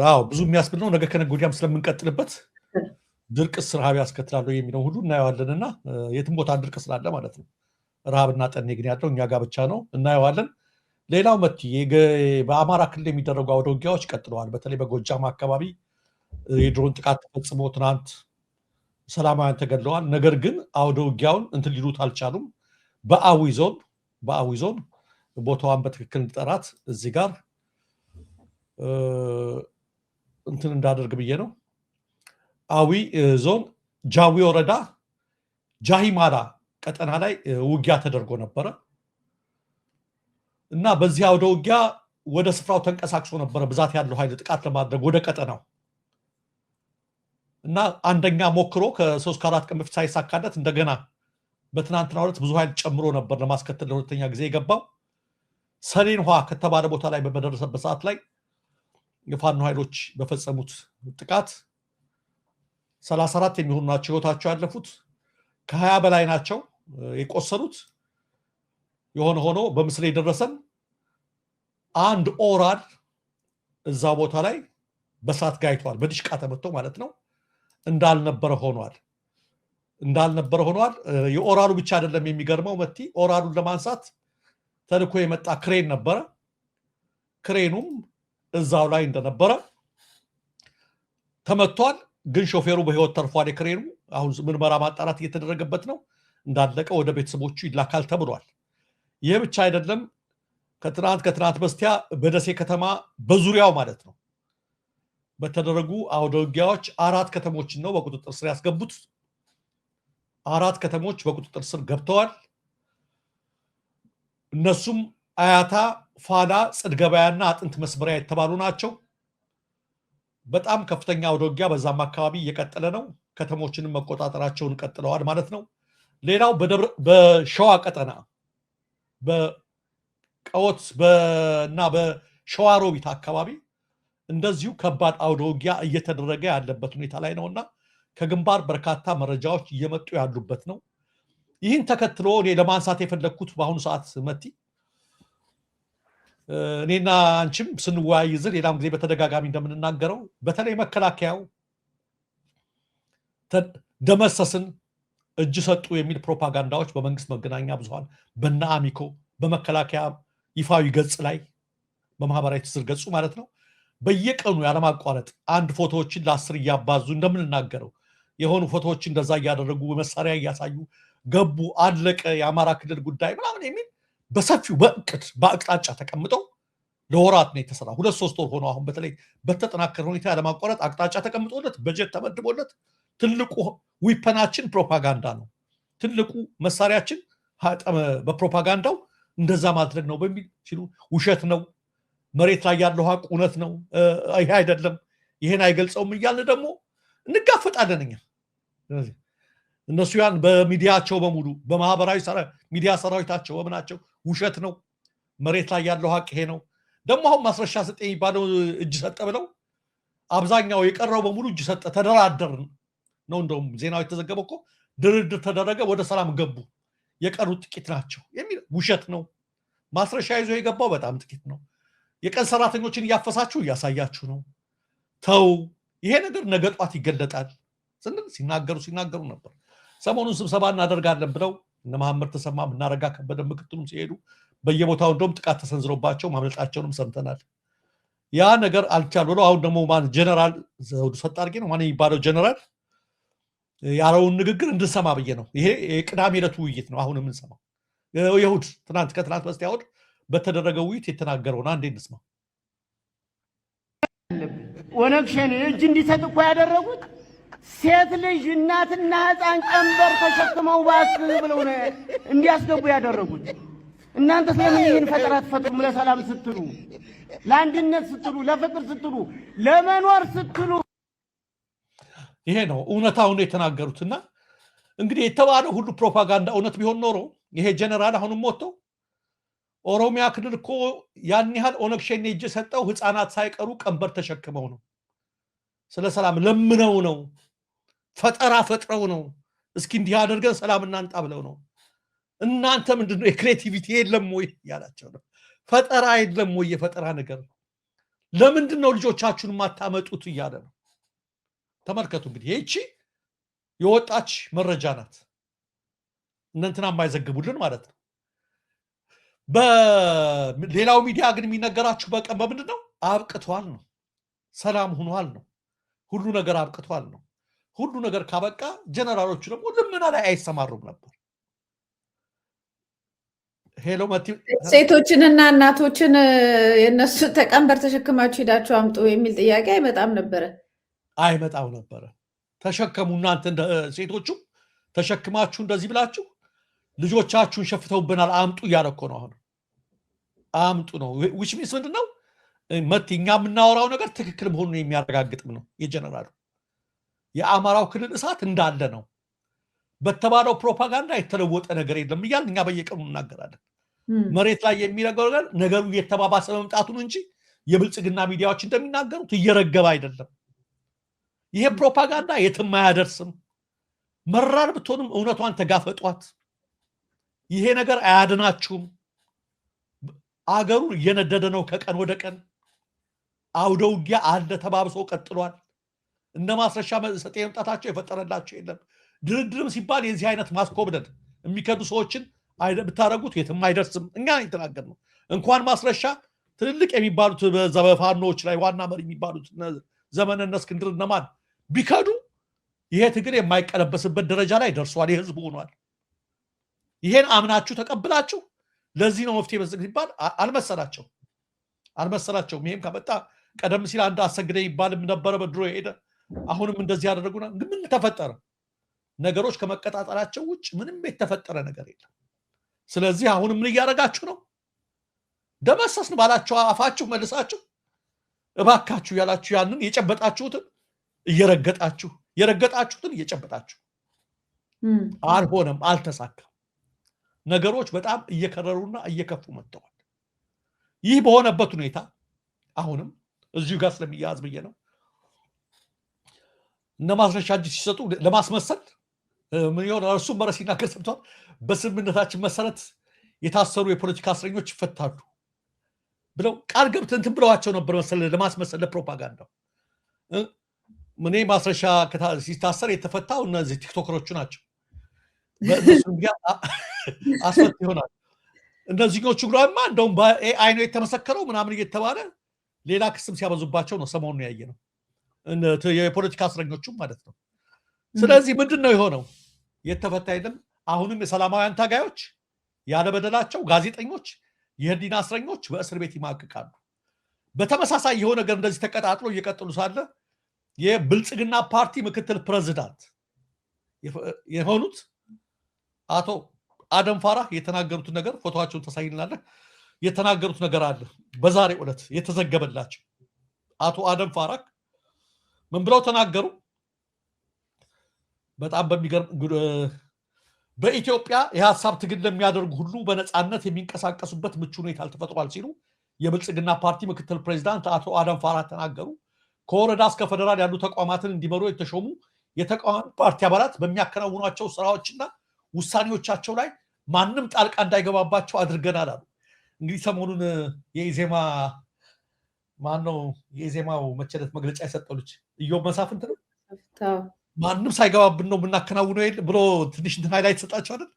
[SPEAKER 3] አዎ ብዙ የሚያስብል ነው። ነገ ከነገ ወዲያም ስለምንቀጥልበት ድርቅስ ረሃብ ያስከትላል የሚለው ሁሉ እናየዋለንና የትም ቦታ ድርቅ ስላለ ማለት ነው። ረሃብና ጠኔ ግን ያለው እኛ ጋር ብቻ ነው፣ እናየዋለን። ሌላው መቲ በአማራ ክልል የሚደረጉ አውደ ውጊያዎች ቀጥለዋል። በተለይ በጎጃም አካባቢ የድሮን ጥቃት ተፈጽሞ ትናንት ሰላማውያን ተገድለዋል። ነገር ግን አውደ ውጊያውን እንትን ሊሉት አልቻሉም። በአዊ ዞን ቦታዋን በትክክል እንድጠራት እዚህ ጋር እንትን እንዳደርግ ብዬ ነው። አዊ ዞን ጃዊ ወረዳ ጃሂማራ ቀጠና ላይ ውጊያ ተደርጎ ነበረ እና በዚህ አውደ ውጊያ ወደ ስፍራው ተንቀሳቅሶ ነበረ ብዛት ያለው ኃይል ጥቃት ለማድረግ ወደ ቀጠናው እና አንደኛ ሞክሮ ከ3 ከ4 ቀን በፊት ሳይሳካለት እንደገና በትናንትናው ዕለት ብዙ ኃይል ጨምሮ ነበር ለማስከተል ለሁለተኛ ጊዜ የገባው። ሰሌን ውሃ ከተባለ ቦታ ላይ በደረሰበት ሰዓት ላይ የፋኖ ኃይሎች በፈጸሙት ጥቃት 34 የሚሆኑ ናቸው ህይወታቸው ያለፉት፣ ከ20 በላይ ናቸው የቆሰሉት። የሆነ ሆኖ በምስል የደረሰን አንድ ኦራል እዛ ቦታ ላይ በሳት ጋይቷል፣ በዲሽቃ ተመቶ ማለት ነው። እንዳልነበረ ሆኗል። የኦራሉ ብቻ አይደለም የሚገርመው መቲ፣ ኦራሉን ለማንሳት ተልኮ የመጣ ክሬን ነበረ። ክሬኑም እዛው ላይ እንደነበረ ተመቷል። ግን ሾፌሩ በህይወት ተርፏል። የክሬኑ አሁን ምርመራ ማጣራት እየተደረገበት ነው። እንዳለቀ ወደ ቤተሰቦቹ ይላካል ተብሏል። ይህ ብቻ አይደለም። ከትናንት በስቲያ በደሴ ከተማ በዙሪያው ማለት ነው በተደረጉ አውደ ውጊያዎች 4 ከተሞችን ነው በቁጥጥር ስር ያስገቡት። 4 ከተሞች በቁጥጥር ስር ገብተዋል። እነሱም አያታ፣ ፋና፣ ጽድገበያና አጥንት መስበሪያ የተባሉ ናቸው። በጣም ከፍተኛ አውደ ውጊያ በዛም አካባቢ እየቀጠለ ነው። ከተሞችንም መቆጣጠራቸውን ቀጥለዋል ማለት ነው። ሌላው በሸዋ ቀጠና በቀወት እና በሸዋሮቢት አካባቢ እንደዚሁ ከባድ አውደ ውጊያ እየተደረገ ያለበት ሁኔታ ላይ ነውና ከግንባር በርካታ መረጃዎች እየመጡ ያሉበት ነው። ይህን ተከትሎ እኔ ለማንሳት የፈለግኩት በአሁኑ ሰዓት መቲ፣ እኔና አንቺም ስንወያይ ዝር ሌላም ጊዜ በተደጋጋሚ እንደምንናገረው በተለይ መከላከያው ደመሰስን፣ እጅ ሰጡ የሚል ፕሮፓጋንዳዎች በመንግስት መገናኛ ብዙሃን በነ አሚኮ በመከላከያ ይፋዊ ገጽ ላይ በማህበራዊ ትስስር ገጹ ማለት ነው በየቀኑ ያለማቋረጥ አንድ ፎቶዎችን ለ10 እያባዙ እንደምንናገረው የሆኑ ፎቶዎችን እንደዛ እያደረጉ መሳሪያ እያሳዩ ገቡ፣ አለቀ የአማራ ክልል ጉዳይ ምናምን የሚል በሰፊው በእቅድ በአቅጣጫ ተቀምጠው ለወራት ነው የተሰራ። 2-3 ወር ሆኖ አሁን በተለይ በተጠናከረ ሁኔታ ያለማቋረጥ አቅጣጫ ተቀምጦለት በጀት ተመድቦለት ትልቁ ዊፐናችን ፕሮፓጋንዳ ነው። ትልቁ መሳሪያችን በፕሮፓጋንዳው እንደዛ ማድረግ ነው በሚል ሲሉ ውሸት ነው፣ መሬት ላይ ያለው ሀቅ እውነት ነው፣ ይሄ አይደለም፣ ይሄን አይገልጸውም እያልን ደግሞ እንጋፈጣለን እኛ። እነሱ ያን በሚዲያቸው በሙሉ በማህበራዊ ሚዲያ ሰራዊታቸው በምናቸው ውሸት ነው፣ መሬት ላይ ያለው ሀቅ ይሄ ነው። ደግሞ አሁን ማስረሻ ሰጠ የሚባለው እጅ ሰጠ ብለው አብዛኛው የቀረው በሙሉ እጅ ሰጠ፣ ተደራደር ነው። እንደውም ዜናው የተዘገበው እኮ ድርድር ተደረገ፣ ወደ ሰላም ገቡ፣ የቀሩት ጥቂት ናቸው የሚል ውሸት ነው። ማስረሻ ይዞ የገባው በጣም ጥቂት ነው። የቀን ሰራተኞችን እያፈሳችሁ እያሳያችሁ ነው። ተው፣ ይሄ ነገር ነገ ጧት ይገለጣል ስንል ሲናገሩ ነበር። ሰሞኑን ስብሰባ እናደርጋለን ብለው እነ መሐመድ ተሰማ እናረጋ ከበደ ምክትሉም ሲሄዱ በየቦታው እንደውም ጥቃት ተሰንዝሮባቸው ማምለጣቸውንም ሰምተናል። ያ ነገር አልቻል ብለው አሁን ደግሞ ጀነራል ዘውዱ ሰጣርጌ ነው ማን የሚባለው ጀነራል ያለውን ንግግር እንድንሰማ ብዬ ነው። ይሄ የቅዳሜ ዕለት ውይይት ነው አሁን የምንሰማው። የእሑድ ከትናንት በስቲያ እሑድ በተደረገው ውይይት የተናገረውን አንዴ እንስማ።
[SPEAKER 4] ኦነግ ሸኔ እጅ እንዲሰጥ እኮ ያደረጉት ሴት ልጅ እናትና ሕፃን ቀንበር ተሸክመው ባስ ብለው ነው እንዲያስገቡ ያደረጉት። እናንተ ስለምን ይህን ፈጠራ ትፈጥሩም? ለሰላም ስትሉ፣ ለአንድነት ስትሉ፣ ለፍቅር ስትሉ፣ ለመኖር ስትሉ
[SPEAKER 3] ይሄ ነው እውነታውን የተናገሩትና እንግዲህ የተባለው ሁሉ ፕሮፓጋንዳ እውነት ቢሆን ኖሮ ይሄ ጀነራል አሁንም ሞተው ኦሮሚያ ክልል እኮ ያን ያህል ኦነግ ሸኔ እጅ ሰጠው ህፃናት ሳይቀሩ ቀንበር ተሸክመው ነው፣ ስለ ሰላም ለምነው ነው፣ ፈጠራ ፈጥረው ነው፣ እስኪ እንዲህ አድርገን ሰላም እናንጣ ብለው ነው። እናንተ ምንድነው የክሬቲቪቲ የለም ወይ ያላቸው ነው። ፈጠራ የለም ወይ? የፈጠራ ነገር ለምንድነው ልጆቻችሁን ማታመጡት እያለ ነው። ተመልከቱ እንግዲህ ይህቺ የወጣች መረጃ ናት። እነንትና የማይዘግቡልን ማለት ነው። በሌላው ሚዲያ ግን የሚነገራችሁ በቀን በምንድን ነው? አብቅቷል ነው፣ ሰላም ሆኗል ነው፣ ሁሉ ነገር አብቅቷል ነው። ሁሉ ነገር ካበቃ ጀነራሎቹ ደግሞ ልመና ላይ አይሰማሩም ነበር። ሄሎ መቲ
[SPEAKER 1] ሴቶችንና እናቶችን የነሱ ተቀንበር ተሸክማችሁ ሄዳችሁ አምጡ የሚል ጥያቄ አይመጣም ነበረ። ተሸከሙ እናንተ ሴቶቹ ተሸክማችሁ እንደዚህ ብላችሁ ልጆቻችሁን ሸፍተውብናል አምጡ እያለ እኮ ነው። አሁን አምጡ ነው which means ምንድነው መቲ እኛ የምናወራው ነገር ትክክል መሆኑን የሚያረጋግጥም ነው። የጀነራሉ የአማራው ክልል እሳት እንዳለ ነው በተባለው ፕሮፓጋንዳ የተለወጠ ነገር የለም እያልን እኛ በየቀኑ እናገራለን። መሬት ላይ የሚነገረው ነገሩ እየተባባሰ መምጣቱን እንጂ የብልጽግና ሚዲያዎች እንደሚናገሩት እየረገበ አይደለም። ይሄ ፕሮፓጋንዳ የትም አያደርስም። መራር ብትሆንም እውነቷን ተጋፈጧት። ይሄ ነገር አያድናችሁም። አገሩ እየነደደ ነው ከቀን ወደ ቀን። አውደ ውጊያ አለ፣ ተባብሶ ቀጥሏል። እነ ማስረሻ ሰጤ መምጣታቸው የፈጠረላቸው የለም። ድርድርም ሲባል የዚህ አይነት ማስኮብደድ የሚከዱ ሰዎችን ብታረጉት የትም አይደርስም። እኛ የተናገርነው እንኳን ማስረሻ ትልልቅ የሚባሉት በፋኖች ላይ ዋና መሪ የሚባሉት ዘመነ እስክንድር እነማን ቢከዱ ይሄ ትግል የማይቀለበስበት ደረጃ ላይ ደርሷል። የህዝብ ሆኗል። ይሄን አምናችሁ ተቀብላችሁ ለዚህ ነው መፍትሄ መስጠት ሲባል አልመሰላቸውም። ይሄም ከመጣ ቀደም ሲል አንድ አሰግደ ይባልም ነበረ በድሮ ሄደ። አሁንም እንደዚህ ያደረጉና ምን ተፈጠረ? ነገሮች ከመቀጣጠላቸው ውጭ ምንም የተፈጠረ ነገር የለም። ስለዚህ አሁንም ምን እያደረጋችሁ ነው? ደመሰስን ባላችሁ አፋችሁ መልሳችሁ እባካችሁ ያላችሁ ያንን የጨበጣችሁትን እየረገጣችሁ የረገጣችሁትን እየጨበጣችሁ አልሆነም፣ አልተሳካም። ነገሮች በጣም እየከረሩና እየከፉ መጥተዋል። ይህ በሆነበት ሁኔታ አሁንም እዚሁ ጋር ስለሚያያዝ ብዬ ነው እነ ማስረሻ እጅ ሲሰጡ ለማስመሰል ምን ይሆን እርሱም በረስ ሲናገር ሰምቷል። በስምምነታችን መሰረት የታሰሩ የፖለቲካ እስረኞች ይፈታሉ ብለው ቃል ገብተው እንትን ብለዋቸው ነበር መሰለ ለማስመሰል ለፕሮፓጋንዳው። ምን ማስረሻ ሲታሰር የተፈታው እነዚህ ቲክቶከሮቹ ናቸው። በእነሱ እንግዲህ አስፈት ይሆናል። እነዚህኞቹ ግራማ እንደውም በኤአይ ነው የተመሰከረው ምናምን እየተባለ ሌላ ክስም ሲያበዙባቸው ነው ሰሞኑን ያየ ነው። የፖለቲካ እስረኞቹም ማለት ነው። ስለዚህ ምንድን ነው የሆነው? የተፈታ የለም። አሁንም የሰላማውያን ታጋዮች ያለበደላቸው ጋዜጠኞች፣ የህሊና እስረኞች በእስር ቤት ይማቅቃሉ። በተመሳሳይ የሆነ ነገር እንደዚህ ተቀጣጥሎ እየቀጠሉ ሳለ የብልጽግና ፓርቲ ምክትል ፕሬዝዳንት የሆኑት አቶ አደም ፋራህ የተናገሩትን ነገር ፎቶዋቸውን ተሳይልናለህ። የተናገሩት ነገር አለ በዛሬ ዕለት የተዘገበላቸው። አቶ አደም ፋራህ ምን ብለው ተናገሩ? በጣም በሚገርም በኢትዮጵያ የሐሳብ ትግል ለሚያደርጉ ሁሉ በነፃነት የሚንቀሳቀሱበት ምቹ ሁኔታ ተፈጥሯል ሲሉ የብልጽግና ፓርቲ ምክትል ፕሬዝዳንት አቶ አደም ፋራህ ተናገሩ። ከወረዳ እስከ ፌደራል ያሉ ተቋማትን እንዲመሩ የተሾሙ የተቃዋሚ ፓርቲ አባላት በሚያከናውኗቸው ስራዎችና ውሳኔዎቻቸው ላይ ማንም ጣልቃ እንዳይገባባቸው አድርገናል አሉ። እንግዲህ ሰሞኑን የኢዜማ ማነው የኢዜማው መቸለት መግለጫ የሰጠው ልጅ ኢዮብ መሳፍንት ነው። ማንም ሳይገባብን ነው የምናከናውነው ብሎ ትንሽ እንትን ላይ ተሰጣቸው አይደል?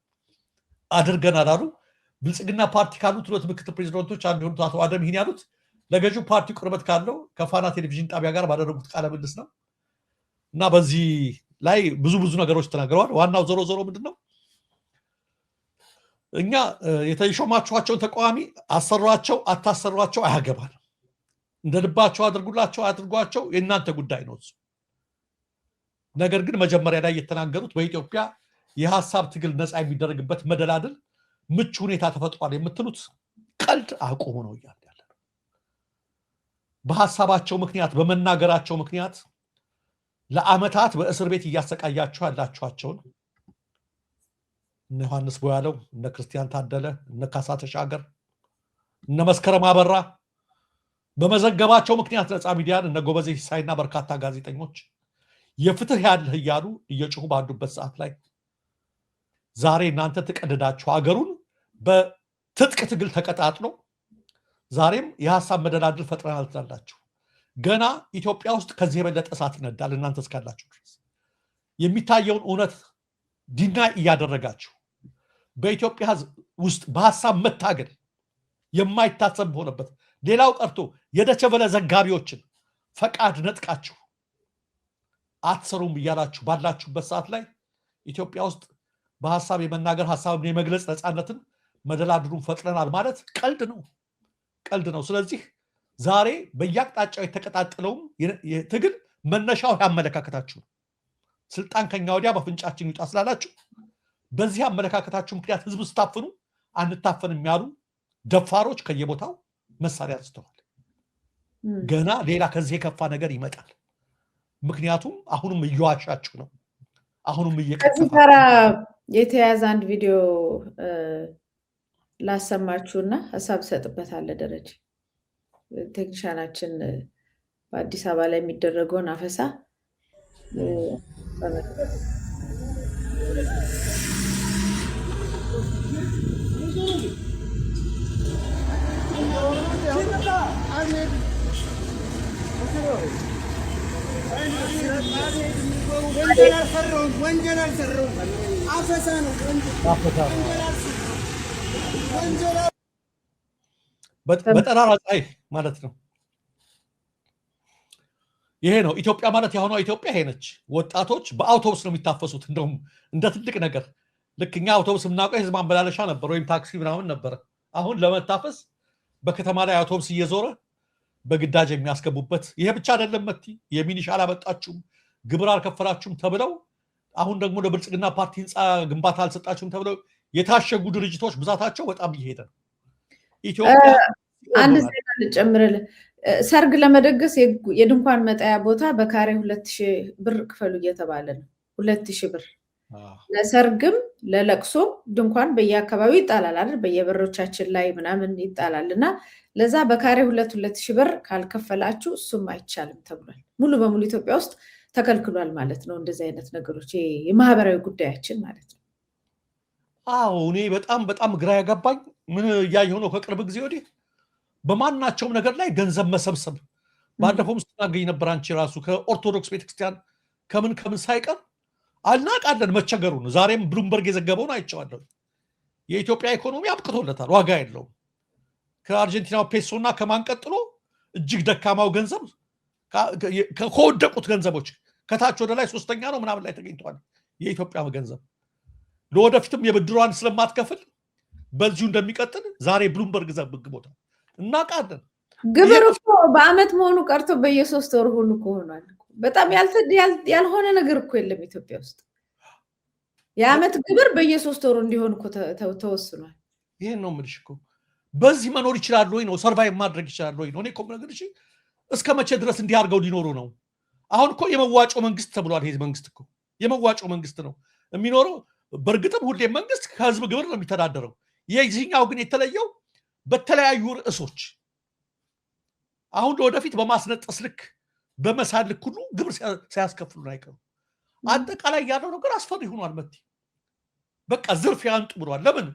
[SPEAKER 1] አድርገናል አሉ። ብልጽግና ፓርቲ ካሉት ሁለት ምክትል ፕሬዝዳንቶች አንዱ የሆኑት አቶ አደም ይህን ያሉት ለገዢው ፓርቲ ቅርበት ካለው ከፋና ቴሌቪዥን ጣቢያ ጋር ባደረጉት ቃለ ምልልስ ነው እና በዚህ ላይ ብዙ ነገሮች ተናግረዋል። ዋናው ዞሮ ምንድነው እኛ የተሾማችኋቸውን ተቃዋሚ አሰሯቸው አታሰሯቸው አያገባል። እንደልባቸው አድርጉላቸው አድርጓቸው የእናንተ ጉዳይ ነው። ነገር ግን መጀመሪያ ላይ የተናገሩት በኢትዮጵያ የሐሳብ ትግል ነፃ የሚደረግበት መደላድል ምቹ ሁኔታ ተፈጥሯል የምትሉት ቀልድ አቁሙ ነው እያለ ያለ ነው። በሐሳባቸው ምክንያት በመናገራቸው ምክንያት ለዓመታት በእስር ቤት እያሰቃያችሁ ያላችኋቸውን እነ ዮሐንስ ቦያለው፣ እነ ክርስቲያን ታደለ፣ እነ ካሳ ተሻገር፣ እነ መስከረም አበራ በመዘገባቸው ምክንያት ነፃ ሚዲያን እነ ጎበዜ ሲሳይና በርካታ ጋዜጠኞች የፍትህ ያለህ እያሉ እየጮሁ ባሉበት ሰዓት ላይ
[SPEAKER 3] ዛሬ እናንተ ተቀደዳችሁ ሀገሩን በትጥቅ ትግል ተቀጣጥሎ ዛሬም የሐሳብ መደላድል ፈጥረናል ትላላችሁ። ገና ኢትዮጵያ ውስጥ ከዚህ የበለጠ እሳት ይነዳል እናንተ እስካላችሁ ድረስ የሚታየውን እውነት ዲናይ እያደረጋችሁ በኢትዮጵያ ውስጥ በሐሳብ መታገል የማይታሰብ ሆነበት ሌላው ቀርቶ የደቸበለ ዘጋቢዎችን ፈቃድ ነጥቃችሁ አትሰሩም እያላችሁ ባላችሁበት ሰዓት ላይ ኢትዮጵያ ውስጥ በሐሳብ የመናገር ሐሳብን የመግለጽ ነፃነትን መደላድሉን ፈጥረናል ማለት ቀልድ ነው። ስለዚህ ዛሬ በየአቅጣጫው የተቀጣጠለውም ትግል መነሻው ያመለካከታችሁ ነው። ስልጣን ከኛ ወዲያ በፍንጫችን ይውጣ ስላላችሁ በዚህ አመለካከታችሁ ምክንያት ህዝብ ስታፍኑ አንታፈንም ያሉ ደፋሮች ከየቦታው መሳሪያ አንስተዋል። ገና ሌላ ከዚህ የከፋ ነገር ይመጣል። ምክንያቱም አሁንም እየዋሻችሁ ነው። አሁንም
[SPEAKER 1] ከዚህ ጋር የተያያዘ አንድ ቪዲዮ ላሰማችሁና ሀሳብ ሰጥበታለሁ። ደረጀ ቴክኒሻናችን በአዲስ አበባ ላይ የሚደረገውን አፈሳ
[SPEAKER 4] ወንጀል አልሰራሁም። አፈሳ ነው።
[SPEAKER 3] በጠራራ ፀሐይ ማለት ነው። ይሄ ነው ኢትዮጵያ ማለት። የሆነ ኢትዮጵያ ይሄ ነች። ወጣቶች በአውቶቡስ ነው የሚታፈሱት። እንደውም እንደ ትልቅ ነገር ልክ እኛ አውቶቡስ የምናውቀው የህዝብ ማመላለሻ ነበር ወይም ታክሲ ምናምን ነበረ። አሁን ለመታፈስ በከተማ ላይ አውቶቡስ እየዞረ በግዳጅ የሚያስገቡበት። ይሄ ብቻ አይደለም። መቲ የሚኒሻ አላመጣችሁም፣ ግብር አልከፈላችሁም ተብለው አሁን ደግሞ ለብልጽግና ፓርቲ ህንፃ ግንባታ አልሰጣችሁም ተብለው የታሸጉ ድርጅቶች ብዛታቸው በጣም እየሄደ ነው። ኢትዮጵያ
[SPEAKER 1] አንድ ዜና ልጨምርልህ። ሰርግ ለመደገስ የድንኳን መጣያ ቦታ በካሬ 2000 ብር ክፈሉ እየተባለ ነው። 2000 ብር ለሰርግም ለለቅሶም ድንኳን በየአካባቢው ይጣላል አይደል? በየበሮቻችን ላይ ምናምን ይጣላል እና ለዛ በካሬ 2000 ብር ካልከፈላችሁ እሱም አይቻልም ተብሏል። ሙሉ በሙሉ ኢትዮጵያ ውስጥ ተከልክሏል ማለት ነው። እንደዚህ አይነት ነገሮች የማህበራዊ ጉዳያችን ማለት ነው።
[SPEAKER 3] አዎ እኔ በጣም ግራ ያጋባኝ ምን እያየሁ ነው ከቅርብ ጊዜ ወዲህ በማናቸውም ነገር ላይ ገንዘብ መሰብሰብ። ባለፈውም ስትናገኝ ነበር አንቺ ራሱ ከኦርቶዶክስ ቤተክርስቲያን ከምን ሳይቀር አልናቃለን መቸገሩን። ዛሬም ብሉምበርግ የዘገበውን አይቼዋለሁ። የኢትዮጵያ ኢኮኖሚ አብቅቶለታል፣ ዋጋ የለውም። ከአርጀንቲናው ፔሶ እና ከማን ቀጥሎ እጅግ ደካማው ገንዘብ ከወደቁት ገንዘቦች ከታች ወደ ላይ ሶስተኛ ነው ምናምን ላይ ተገኝተዋል የኢትዮጵያ ገንዘብ። ለወደፊትም የብድሯን ስለማትከፍል በዚሁ እንደሚቀጥል ዛሬ ብሉምበርግ ዘግቦታል። እናቃለን።
[SPEAKER 1] ግብር እኮ በአመት መሆኑ ቀርቶ በየ3 ወር ሁሉ ሆኗል። በጣም ያልሆነ ነገር እኮ የለም ኢትዮጵያ ውስጥ። የአመት ግብር በየ3 ወሩ እንዲሆን እኮ ተወስኗል።
[SPEAKER 3] ይሄን ነው የምልሽ እኮ። በዚህ መኖር ይችላል ወይ ነው? ሰርቫይቭ ማድረግ ይችላል ወይ ነው? እኔ እኮ የምነግርሽ እስከ መቼ ድረስ እንዲህ አድርገው ሊኖሩ ነው? አሁን እኮ የመዋጮ መንግስት ተብሏል። ይሄ መንግስት እኮ የመዋጮ መንግስት ነው የሚኖረው። በእርግጥም ሁሌም መንግስት ከህዝብ ግብር ነው የሚተዳደረው። የዚህኛው ግን የተለየው በተለያዩ ርዕሶች አሁን ለወደፊት በማስነጠስ ልክ በመሳል ልክ ሁሉ ግብር ሳያስከፍሉን አይቀሩም። አጠቃላይ ያለው ነገር አስፈሪ ሆኗል። መቲ በቃ ዝርፍ ያንጡ ብሏል። ለምን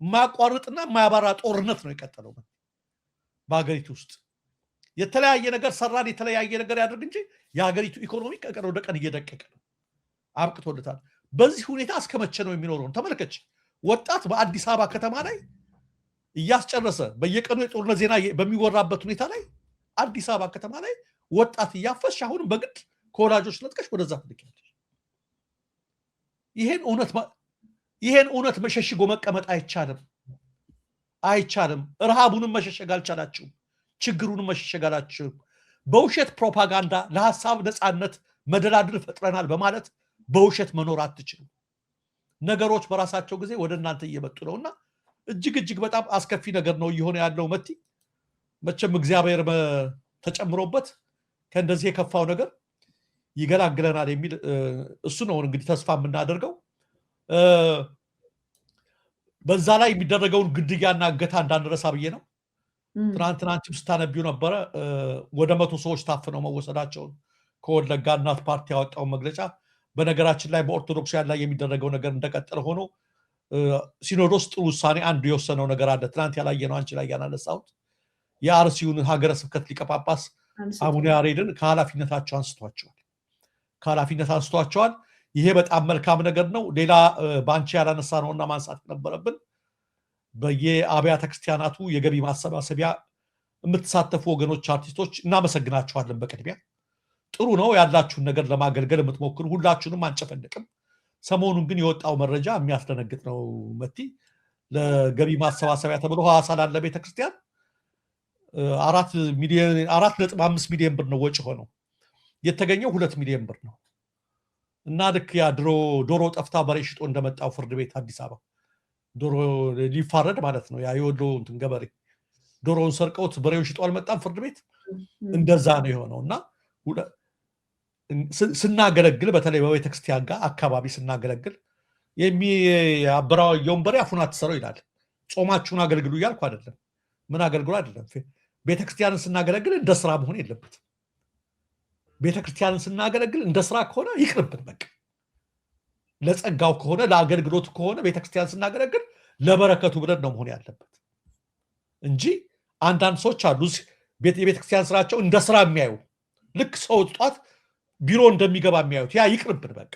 [SPEAKER 3] የማያቋርጥና የማያባራ ጦርነት ነው የቀጠለው በሀገሪቱ ውስጥ። የተለያየ ነገር ሰራን፣ የተለያየ ነገር ያድርግ እንጂ የሀገሪቱ ኢኮኖሚ ከቀን ወደ ቀን እየደቀቀ ነው። አብቅቶለታል። በዚህ ሁኔታ እስከ መቼ ነው የሚኖረውን ተመልከች። ወጣት በአዲስ አበባ ከተማ ላይ እያስጨረሰ በየቀኑ የጦርነት ዜና በሚወራበት ሁኔታ ላይ አዲስ አበባ ከተማ ላይ ወጣት እያፈሽ አሁንም በግድ ከወላጆች ነጥቀሽ ወደዛ ትልኪያለሽ። ይሄን እውነት መሸሽጎ መቀመጥ አይቻልም። ረሃቡንም መሸሸግ አልቻላችሁም። ችግሩንም መሸሸግ አልቻላችሁም። በውሸት ፕሮፓጋንዳ ለሐሳብ ነፃነት መደላድል ፈጥረናል በማለት በውሸት መኖር አትችሉም። ነገሮች በራሳቸው ጊዜ ወደ እናንተ እየመጡ ነውና እጅግ በጣም አስከፊ ነገር ነው እየሆነ ያለው። መቲ መቼም እግዚአብሔር ተጨምሮበት ከእንደዚህ የከፋው ነገር ይገላግለናል የሚል እሱ ነው እንግዲህ ተስፋ የምናደርገው። በዛ ላይ የሚደረገውን ግድያና እገታ እንዳንረሳ ብዬ ነው። ትናንትና አንቺም ስታነቢው ነበረ ወደ 100 ሰዎች ታፍነው መወሰዳቸውን ከወለጋ እናት ፓርቲ ያወጣውን መግለጫ። በነገራችን ላይ በኦርቶዶክሳውያን ላይ የሚደረገው ነገር እንደቀጠለ ሆኖ ሲኖዶስ ጥሩ ውሳኔ አንዱ የወሰነው ነገር አለ። ትናንት ያላየነው አንቺ ላይ ያናነሳሁት የአርሲውን ሀገረ ስብከት ሊቀ ጳጳስ አቡነ ያሬድን ከኃላፊነታቸው አንስቷቸዋል። ይሄ በጣም መልካም ነገር ነው። ሌላ በአንቺ ያላነሳ ነውና ማንሳት ነበረብን በየአብያተ ክርስቲያናቱ የገቢ ማሰባሰቢያ የምትሳተፉ ወገኖች አርቲስቶች እናመሰግናችኋለን። በቅድሚያ ጥሩ ነው ያላችሁን ነገር ለማገልገል የምትሞክሩ ሁላችሁንም አንጨፈንቅም። ሰሞኑን ግን የወጣው መረጃ የሚያስደነግጥ ነው። መቲ ለገቢ ማሰባሰቢያ ተብሎ ሐዋሳ ላለ ቤተክርስቲያን 4.5 ሚሊዮን ብር ነው ወጪ ሆነው የተገኘው 2 ሚሊዮን ብር ነው። እና ልክ ያ ዶሮ ጠፍታ በሬ ሽጦ እንደመጣው ፍርድ ቤት አዲስ አበባ ዶሮ ሊፋረድ ማለት ነው። ያ የወሎ እንትን ገበሬ ዶሮውን ሰርቀውት በሬው ሽጦ አልመጣም ፍርድ ቤት እንደዛ ነው የሆነው። እና ስናገለግል በተለይ በቤተክርስቲያን ጋር አካባቢ ስናገለግል የሚያበራየውን በሬ አፉን አትሰረው ይላል። ጾማችሁን አገልግሉ እያልኩ አይደለም። ምን አገልግሉ አይደለም። ቤተክርስቲያንን ስናገለግል እንደ ስራ መሆን የለበትም። ቤተክርስቲያንን ስናገለግል እንደ ስራ ከሆነ ይቅርብን። በቃ ለጸጋው ከሆነ ለአገልግሎቱ ከሆነ ቤተክርስቲያን ስናገለግል ለበረከቱ ብለን ነው መሆን ያለበት እንጂ አንዳንድ ሰዎች አሉ የቤተክርስቲያን ስራቸው እንደ ስራ የሚያዩ ልክ ሰው ጧት ቢሮ እንደሚገባ የሚያዩት። ያ ይቅርብን፣ በቃ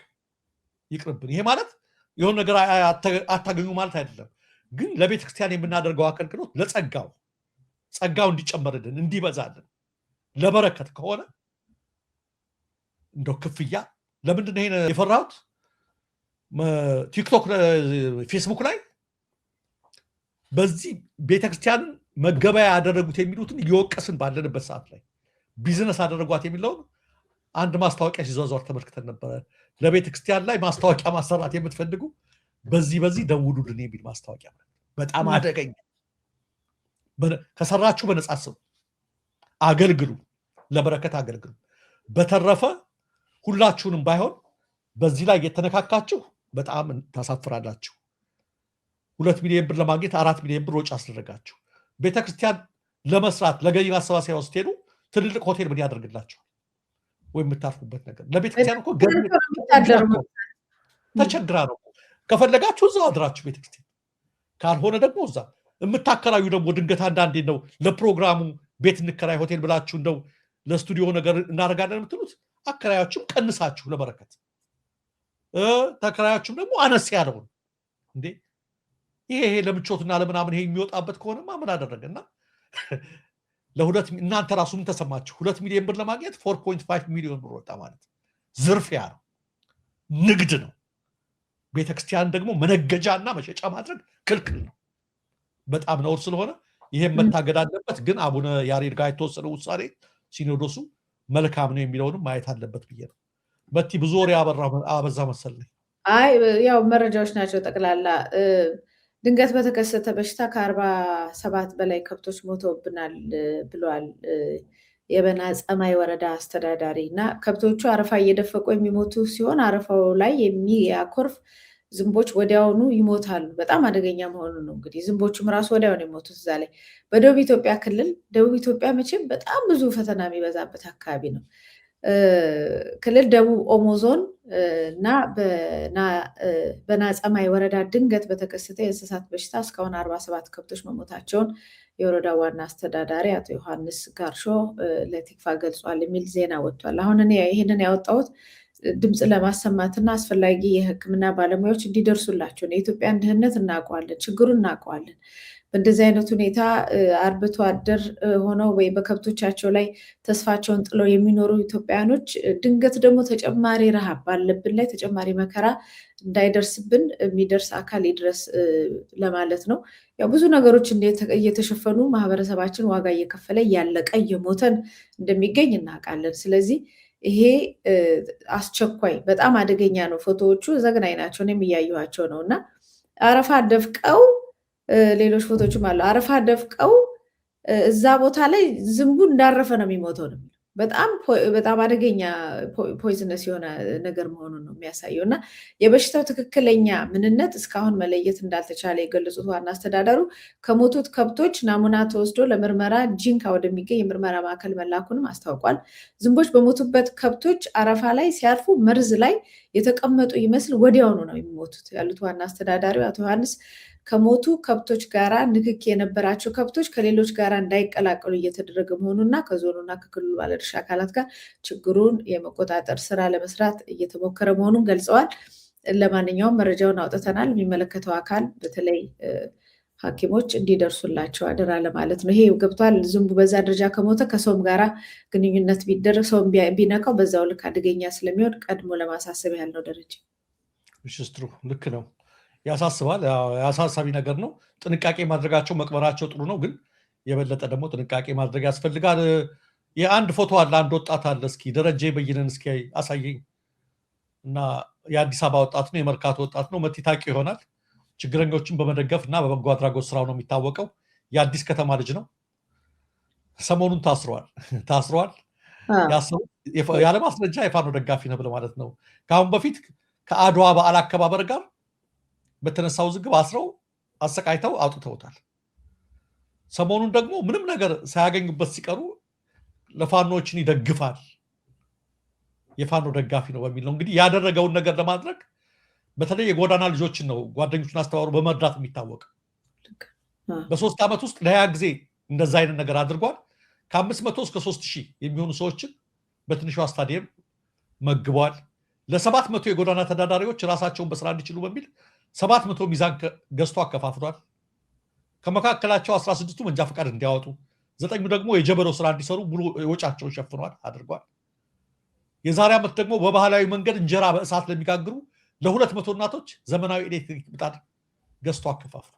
[SPEAKER 3] ይቅርብን። ይሄ ማለት የሆነ ነገር አታገኙ ማለት አይደለም። ግን ለቤተክርስቲያን የምናደርገው አገልግሎት ጸጋው እንዲጨመርልን እንዲበዛልን ለበረከት ከሆነ እንደው ክፍያ ለምንድን ነው ይሄን የፈራሁት? ቲክቶክ ፌስቡክ ላይ በዚህ ቤተክርስቲያንን መገበያ ያደረጉት የሚሉትን እየወቀስን ባለንበት ሰዓት ላይ ቢዝነስ አደረጓት የሚለውን አንድ ማስታወቂያ ሲዟዟር ተመልክተን ነበረ። ለቤተክርስቲያን ላይ ማስታወቂያ ማሰራት የምትፈልጉ በዚህ ደውሉልን የሚል ማስታወቂያ በጣም አደገኛ። ከሰራችሁ በነጻ ስሩ፣ አገልግሉ፣ ለበረከት አገልግሉ። በተረፈ ሁላችሁንም ባይሆን በዚህ ላይ የተነካካችሁ በጣም ታሳፍራላችሁ። 2 ሚሊዮን ብር ለማግኘት 4 ሚሊዮን ብር ወጪ አስደረጋችሁ። ቤተክርስቲያን ለመስራት ለገቢ ማሰባሰቢያ ውስጥ ሄዱ። ትልልቅ ሆቴል ምን ያደርግላችኋል? ወይ የምታርፉበት ነገር ለቤተክርስቲያን እኮ ተቸግራ ነው። ከፈለጋችሁ እዛው አድራችሁ ቤተክርስቲያን፣ ካልሆነ ደግሞ እዛ የምታከራዩ ደግሞ ድንገት አንዳንዴ ነው ለፕሮግራሙ ቤት እንከራይ ሆቴል ብላችሁ እንደው ለስቱዲዮ ነገር እናደርጋለን የምትሉት አከራያችሁም ቀንሳችሁ ለበረከት ተከራያችሁም ደግሞ አነስ ያለውን እንዴ ይሄ ለምቾትና ለምናምን ይሄ የሚወጣበት ከሆነማ ምን አደረገና እናንተ ራሱ ምን ተሰማችሁ? 2 ሚሊዮን ብር ለማግኘት 4.5 ሚሊዮን ብር ወጣ ማለት ዝርፊያ ነው፣ ንግድ ነው። ቤተክርስቲያን ደግሞ መነገጃና መሸጫ ማድረግ ክልክል ነው። በጣም ነውር ስለሆነ ይሄን መታገድ አለበት። ግን አቡነ ያሬድ ጋር የተወሰነው ውሳኔ ሲኖዶሱ መልካም ነው የሚለውንም ማየት አለበት ብዬ ነው። በቲ ብዙ ወሬ አበዛ መሰለኝ።
[SPEAKER 1] አይ ያው መረጃዎች ናቸው ጠቅላላ። ድንገት በተከሰተ በሽታ ከ47 በላይ ከብቶች ሞተውብናል ብለዋል የበና ጸማይ ወረዳ አስተዳዳሪ። እና ከብቶቹ አረፋ እየደፈቁ የሚሞቱ ሲሆን አረፋው ላይ የሚያኮርፍ ዝንቦች ወዲያውኑ ይሞታሉ። በጣም አደገኛ መሆኑ ነው። እንግዲህ ዝንቦቹም ራሱ ወዲያውኑ የሞቱት እዛ ላይ በደቡብ ኢትዮጵያ ክልል። ደቡብ ኢትዮጵያ መቼም በጣም ብዙ ፈተና የሚበዛበት አካባቢ ነው። ክልል ደቡብ ኦሞ ዞን እና በናጸማይ ወረዳ ድንገት በተከሰተ የእንስሳት በሽታ እስካሁን 47 ከብቶች መሞታቸውን የወረዳ ዋና አስተዳዳሪ አቶ ዮሐንስ ጋርሾ ለቲክፋ ገልጿል የሚል ዜና ወጥቷል። አሁን እኔ ይህንን ያወጣሁት ድምፅ ለማሰማትና አስፈላጊ የሕክምና ባለሙያዎች እንዲደርሱላቸው ነው። የኢትዮጵያን ድህነት እናውቀዋለን፣ ችግሩን እናውቀዋለን። በእንደዚህ አይነት ሁኔታ አርብቶ አደር ሆነው ወይ በከብቶቻቸው ላይ ተስፋቸውን ጥለው የሚኖሩ ኢትዮጵያውያኖች ድንገት ደግሞ ተጨማሪ ረሃብ ባለብን ላይ ተጨማሪ መከራ እንዳይደርስብን የሚደርስ አካል ይድረስ ለማለት ነው። ያው ብዙ ነገሮች እየተሸፈኑ ማህበረሰባችን ዋጋ እየከፈለ እያለቀ እየሞተን እንደሚገኝ እናውቃለን። ስለዚህ ይሄ አስቸኳይ በጣም አደገኛ ነው። ፎቶዎቹ ዘግናኝ ናቸው። እኔም እያየኋቸው ነው። እና አረፋ ደፍቀው ሌሎች ፎቶዎችም አሉ። አረፋ ደፍቀው እዛ ቦታ ላይ ዝንቡ እንዳረፈ ነው የሚሞተው ነው። በጣም አደገኛ ፖይዝነስ የሆነ ነገር መሆኑን ነው የሚያሳየው እና የበሽታው ትክክለኛ ምንነት እስካሁን መለየት እንዳልተቻለ የገለጹት ዋና አስተዳደሩ ከሞቱት ከብቶች ናሙና ተወስዶ ለምርመራ ጂንካ ወደሚገኝ የምርመራ ማዕከል መላኩንም አስታውቋል። ዝንቦች በሞቱበት ከብቶች አረፋ ላይ ሲያርፉ መርዝ ላይ የተቀመጡ ይመስል ወዲያውኑ ነው የሚሞቱት ያሉት ዋና አስተዳዳሪው አቶ ዮሐንስ ከሞቱ ከብቶች ጋራ ንክክ የነበራቸው ከብቶች ከሌሎች ጋራ እንዳይቀላቀሉ እየተደረገ መሆኑና ከዞኑና ከክልሉ ባለድርሻ አካላት ጋር ችግሩን የመቆጣጠር ስራ ለመስራት እየተሞከረ መሆኑን ገልጸዋል። ለማንኛውም መረጃውን አውጥተናል። የሚመለከተው አካል በተለይ ሐኪሞች እንዲደርሱላቸው አደራ ለማለት ነው። ይሄ ገብቷል። ዝንቡ በዛ ደረጃ ከሞተ ከሰውም ጋራ ግንኙነት ቢደረግ ሰውም ቢነካው በዛው ልክ አደገኛ ስለሚሆን ቀድሞ ለማሳሰብ ያለው ደረጃ
[SPEAKER 3] ልክ ነው። ያሳስባል። ያሳሳቢ ነገር ነው። ጥንቃቄ ማድረጋቸው መቅበራቸው ጥሩ ነው፣ ግን የበለጠ ደግሞ ጥንቃቄ ማድረግ ያስፈልጋል። የአንድ ፎቶ አለ፣ አንድ ወጣት አለ። እስኪ ደረጀ በይነን እስኪ አሳየኝ እና የአዲስ አበባ ወጣት ነው፣ የመርካቶ ወጣት ነው። መቲታቂ ይሆናል። ችግረኞችን በመደገፍ እና በበጎ አድራጎት ስራው ነው የሚታወቀው። የአዲስ ከተማ ልጅ ነው። ሰሞኑን ታስሯል። ያለ ማስረጃ የፋኖ ደጋፊ ነው ብለው ማለት ነው። ከአሁን በፊት ከአድዋ በዓል አከባበር ጋር በተነሳው ዝግብ አስረው አሰቃይተው አውጥተውታል። ሰሞኑን ደግሞ ምንም ነገር ሳያገኙበት ሲቀሩ ለፋኖችን ይደግፋል፣ የፋኖ ደጋፊ ነው በሚል ነው እንግዲህ ያደረገውን ነገር ለማድረግ በተለይ የጎዳና ልጆችን ነው ጓደኞቹን አስተባብሮ በመርዳት የሚታወቅ። በ3 ዓመት ውስጥ ለ20 ጊዜ እንደዛ አይነት ነገር አድርጓል። ከ500 እስከ 3000 የሚሆኑ ሰዎችን በትንሿ ስታዲየም መግቧል። ለ700 የጎዳና ተዳዳሪዎች ራሳቸውን በስራ እንዲችሉ በሚል 700 ሚዛን ገዝቶ አከፋፍሏል። ከመካከላቸው 16ቱ መንጃ ፈቃድ እንዲያወጡ፣ 9ኙ ደግሞ የጀበሮ ስራ እንዲሰሩ ሙሉ ወጫቸውን ሸፍኗል አድርጓል። የዛሬ ዓመት ደግሞ በባህላዊ መንገድ እንጀራ በእሳት ለሚጋግሩ ለ200 እናቶች ዘመናዊ ኤሌክትሪክ ምጣድ ገዝቶ አከፋፍሏል።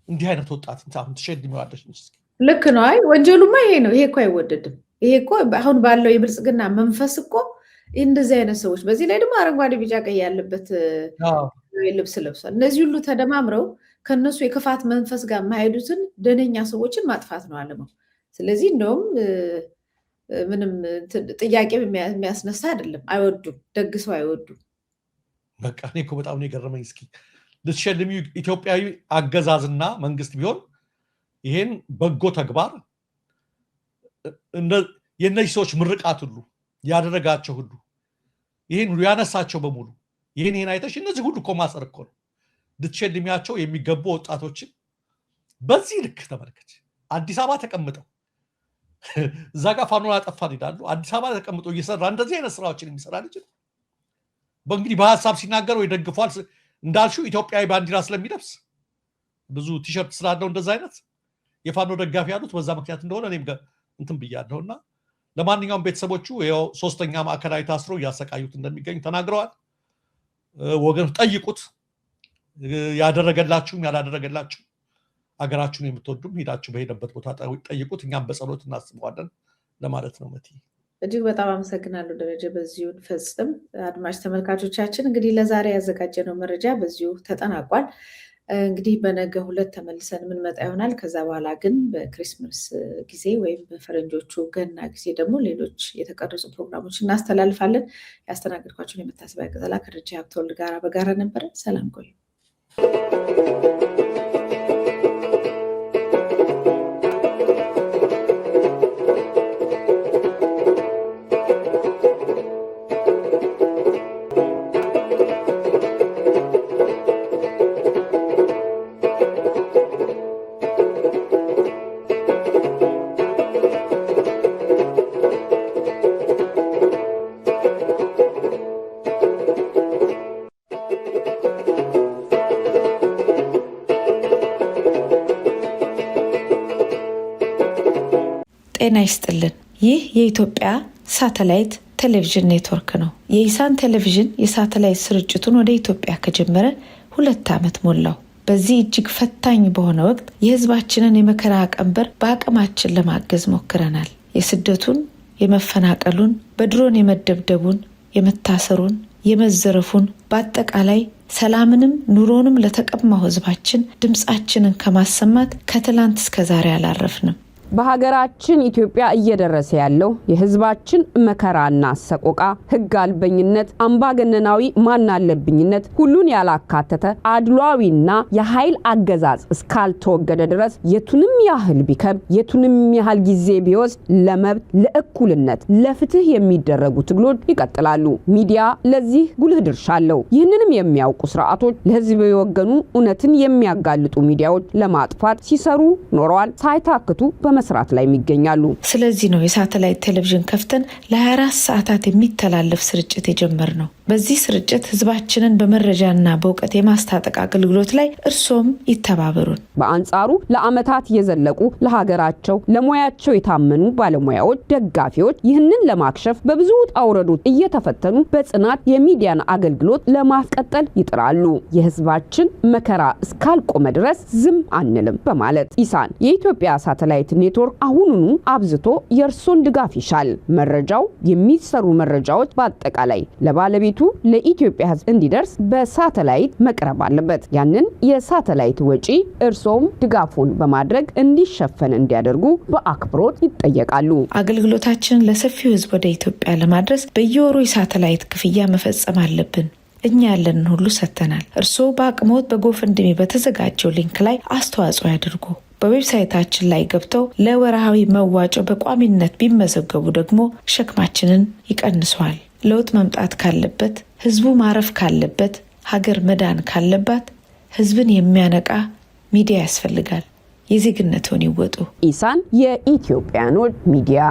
[SPEAKER 3] እንዲህ አይነት ወጣት ትሸልሚዋለሽ?
[SPEAKER 1] ልክ ነው። አይ ወንጀሉማ ይሄ ነው። ይሄ እኮ አይወደድም። ይሄ እኮ አሁን ባለው የብልጽግና መንፈስ እኮ እንደዚህ አይነት ሰዎች፣ በዚህ ላይ ደግሞ አረንጓዴ ቢጫ ቀይ ያለበት ልብስ ለብሷል። እነዚህ ሁሉ ተደማምረው ከነሱ የክፋት መንፈስ ጋር የማይሄዱትን ደነኛ ሰዎችን ማጥፋት ነው አለማው። ስለዚህ እንደውም ምንም ጥያቄ የሚያስነሳ አይደለም። አይወዱም፣ ደግሰው አይወዱም።
[SPEAKER 3] በቃ እኔ እኮ በጣም ነው የገረመኝ። እስኪ ልትሸልሚው ኢትዮጵያዊ አገዛዝና መንግስት ቢሆን ይሄን በጎ ተግባር የእነዚህ ሰዎች ምርቃት ሁሉ ያደረጋቸው ሁሉ ይሄን ሁሉ ያነሳቸው በሙሉ ይሄን አይተሽ እነዚህ ሁሉ እኮ ማሰር እኮ ነው። ልትሸልሚያቸው የሚገቡ ወጣቶችን በዚህ ልክ ተመልከች። አዲስ አበባ ተቀምጠው እዛ ጋር ፋኖን አጠፋን ይላሉ። አዲስ አበባ ተቀምጦ እየሰራ እንደዚህ አይነት ስራዎችን የሚሰራ ልጅ ነው። በእንግዲህ በሀሳብ ሲናገረው ይደግፏል እንዳልሽው ኢትዮጵያዊ ባንዲራ ስለሚለብስ ብዙ ቲሸርት ስላለው እንደዛ አይነት የፋኖ ደጋፊ ያሉት በዛ ምክንያት እንደሆነ እኔም እንትን ብያለሁና ለማንኛውም ቤተሰቦቹ ያው 3ኛ ማዕከላዊ ታስሮ እያሰቃዩት እንደሚገኝ ተናግረዋል። ወገን ጠይቁት፣ ያደረገላችሁም ያላደረገላችሁ አገራችሁን የምትወዱም ሄዳችሁ በሄደበት ቦታ ጠይቁት። እኛም በጸሎት እናስበዋለን ለማለት ነው። መቲ
[SPEAKER 1] እጅግ በጣም አመሰግናለሁ ደረጀ። በዚሁ ፈጽም አድማጭ ተመልካቾቻችን እንግዲህ ለዛሬ ያዘጋጀነው መረጃ በዚሁ ተጠናቋል። እንግዲህ በነገ 2 ተመልሰን የምንመጣ ይሆናል። ከዛ በኋላ ግን በክሪስማስ ጊዜ ወይም በፈረንጆቹ ገና ጊዜ ደግሞ ሌሎች የተቀረጹ ፕሮግራሞች እናስተላልፋለን። ያስተናገድኳችሁን የመታሰቢያ ቅጠላ ከደረጀ ሀብተወልድ ጋር በጋራ ነበረ። ሰላም ቆዩ። ጤና ይስጥልን። ይህ የኢትዮጵያ ሳተላይት ቴሌቪዥን ኔትወርክ ነው። የኢሳን ቴሌቪዥን የሳተላይት ስርጭቱን ወደ ኢትዮጵያ ከጀመረ 2 ዓመት ሞላው። በዚህ እጅግ ፈታኝ በሆነ ወቅት የሕዝባችንን የመከራ ቀንበር በአቅማችን ለማገዝ ሞክረናል። የስደቱን፣ የመፈናቀሉን፣ በድሮን የመደብደቡን፣ የመታሰሩን፣ የመዘረፉን፣ በአጠቃላይ ሰላምንም ኑሮንም ለተቀማው ሕዝባችን ድምፃችንን ከማሰማት ከትላንት እስከ ዛሬ አላረፍንም።
[SPEAKER 2] በሀገራችን ኢትዮጵያ እየደረሰ ያለው የህዝባችን መከራና ሰቆቃ ህግ አልበኝነት አምባገነናዊ ማናለብኝነት ሁሉን ያላካተተ አድሏዊና የኃይል አገዛዝ እስካልተወገደ ድረስ የቱንም ያህል ቢከብ የቱንም ያህል ጊዜ ቢወስድ ለመብት ለእኩልነት ለፍትህ የሚደረጉ ትግሎች ይቀጥላሉ ሚዲያ ለዚህ ጉልህ ድርሻ አለው ይህንንም የሚያውቁ ስርዓቶች ለህዝብ የወገኑ እውነትን የሚያጋልጡ ሚዲያዎች ለማጥፋት ሲሰሩ ኖረዋል ሳይታክቱ መስራት ላይ የሚገኛሉ
[SPEAKER 1] ስለዚህ ነው የሳተላይት ቴሌቪዥን ከፍተን ለ24 ሰዓታት የሚተላለፍ ስርጭት የጀመርነው በዚህ ስርጭት ህዝባችንን በመረጃና በእውቀት የማስታጠቅ አገልግሎት ላይ እርሶም ይተባበሩን
[SPEAKER 2] በአንጻሩ ለአመታት የዘለቁ ለሀገራቸው ለሙያቸው የታመኑ ባለሙያዎች ደጋፊዎች ይህንን ለማክሸፍ በብዙ ጣውረዶች እየተፈተኑ በጽናት የሚዲያን አገልግሎት ለማስቀጠል ይጥራሉ የህዝባችን መከራ እስካልቆመ ድረስ ዝም አንልም በማለት ኢሳን የኢትዮጵያ ሳተላይት ኔትወርክ አሁኑኑ አብዝቶ የርሶን ድጋፍ ይሻል መረጃው የሚሰሩ መረጃዎች በአጠቃላይ ለባለቤቱ ለኢትዮጵያ ህዝብ እንዲደርስ በሳተላይት መቅረብ አለበት ያንን የሳተላይት ወጪ እርሶም ድጋፉን በማድረግ እንዲሸፈን እንዲያደርጉ በአክብሮት ይጠየቃሉ
[SPEAKER 1] አገልግሎታችንን ለሰፊው ህዝብ ወደ ኢትዮጵያ ለማድረስ በየወሩ የሳተላይት ክፍያ መፈጸም አለብን እኛ ያለንን ሁሉ ሰተናል እርሶ በአቅሞት በጎፈንድሚ በተዘጋጀው ሊንክ ላይ አስተዋጽኦ ያድርጉ በዌብሳይታችን ላይ ገብተው ለወራሃዊ መዋጮ በቋሚነት ቢመዘገቡ ደግሞ ሸክማችንን ይቀንሰዋል ለውጥ መምጣት ካለበት ህዝቡ ማረፍ ካለበት ሀገር መዳን ካለባት ህዝብን የሚያነቃ ሚዲያ ያስፈልጋል የዜግነቱን ይወጡ
[SPEAKER 2] ኢሳን የኢትዮጵያኖች ሚዲያ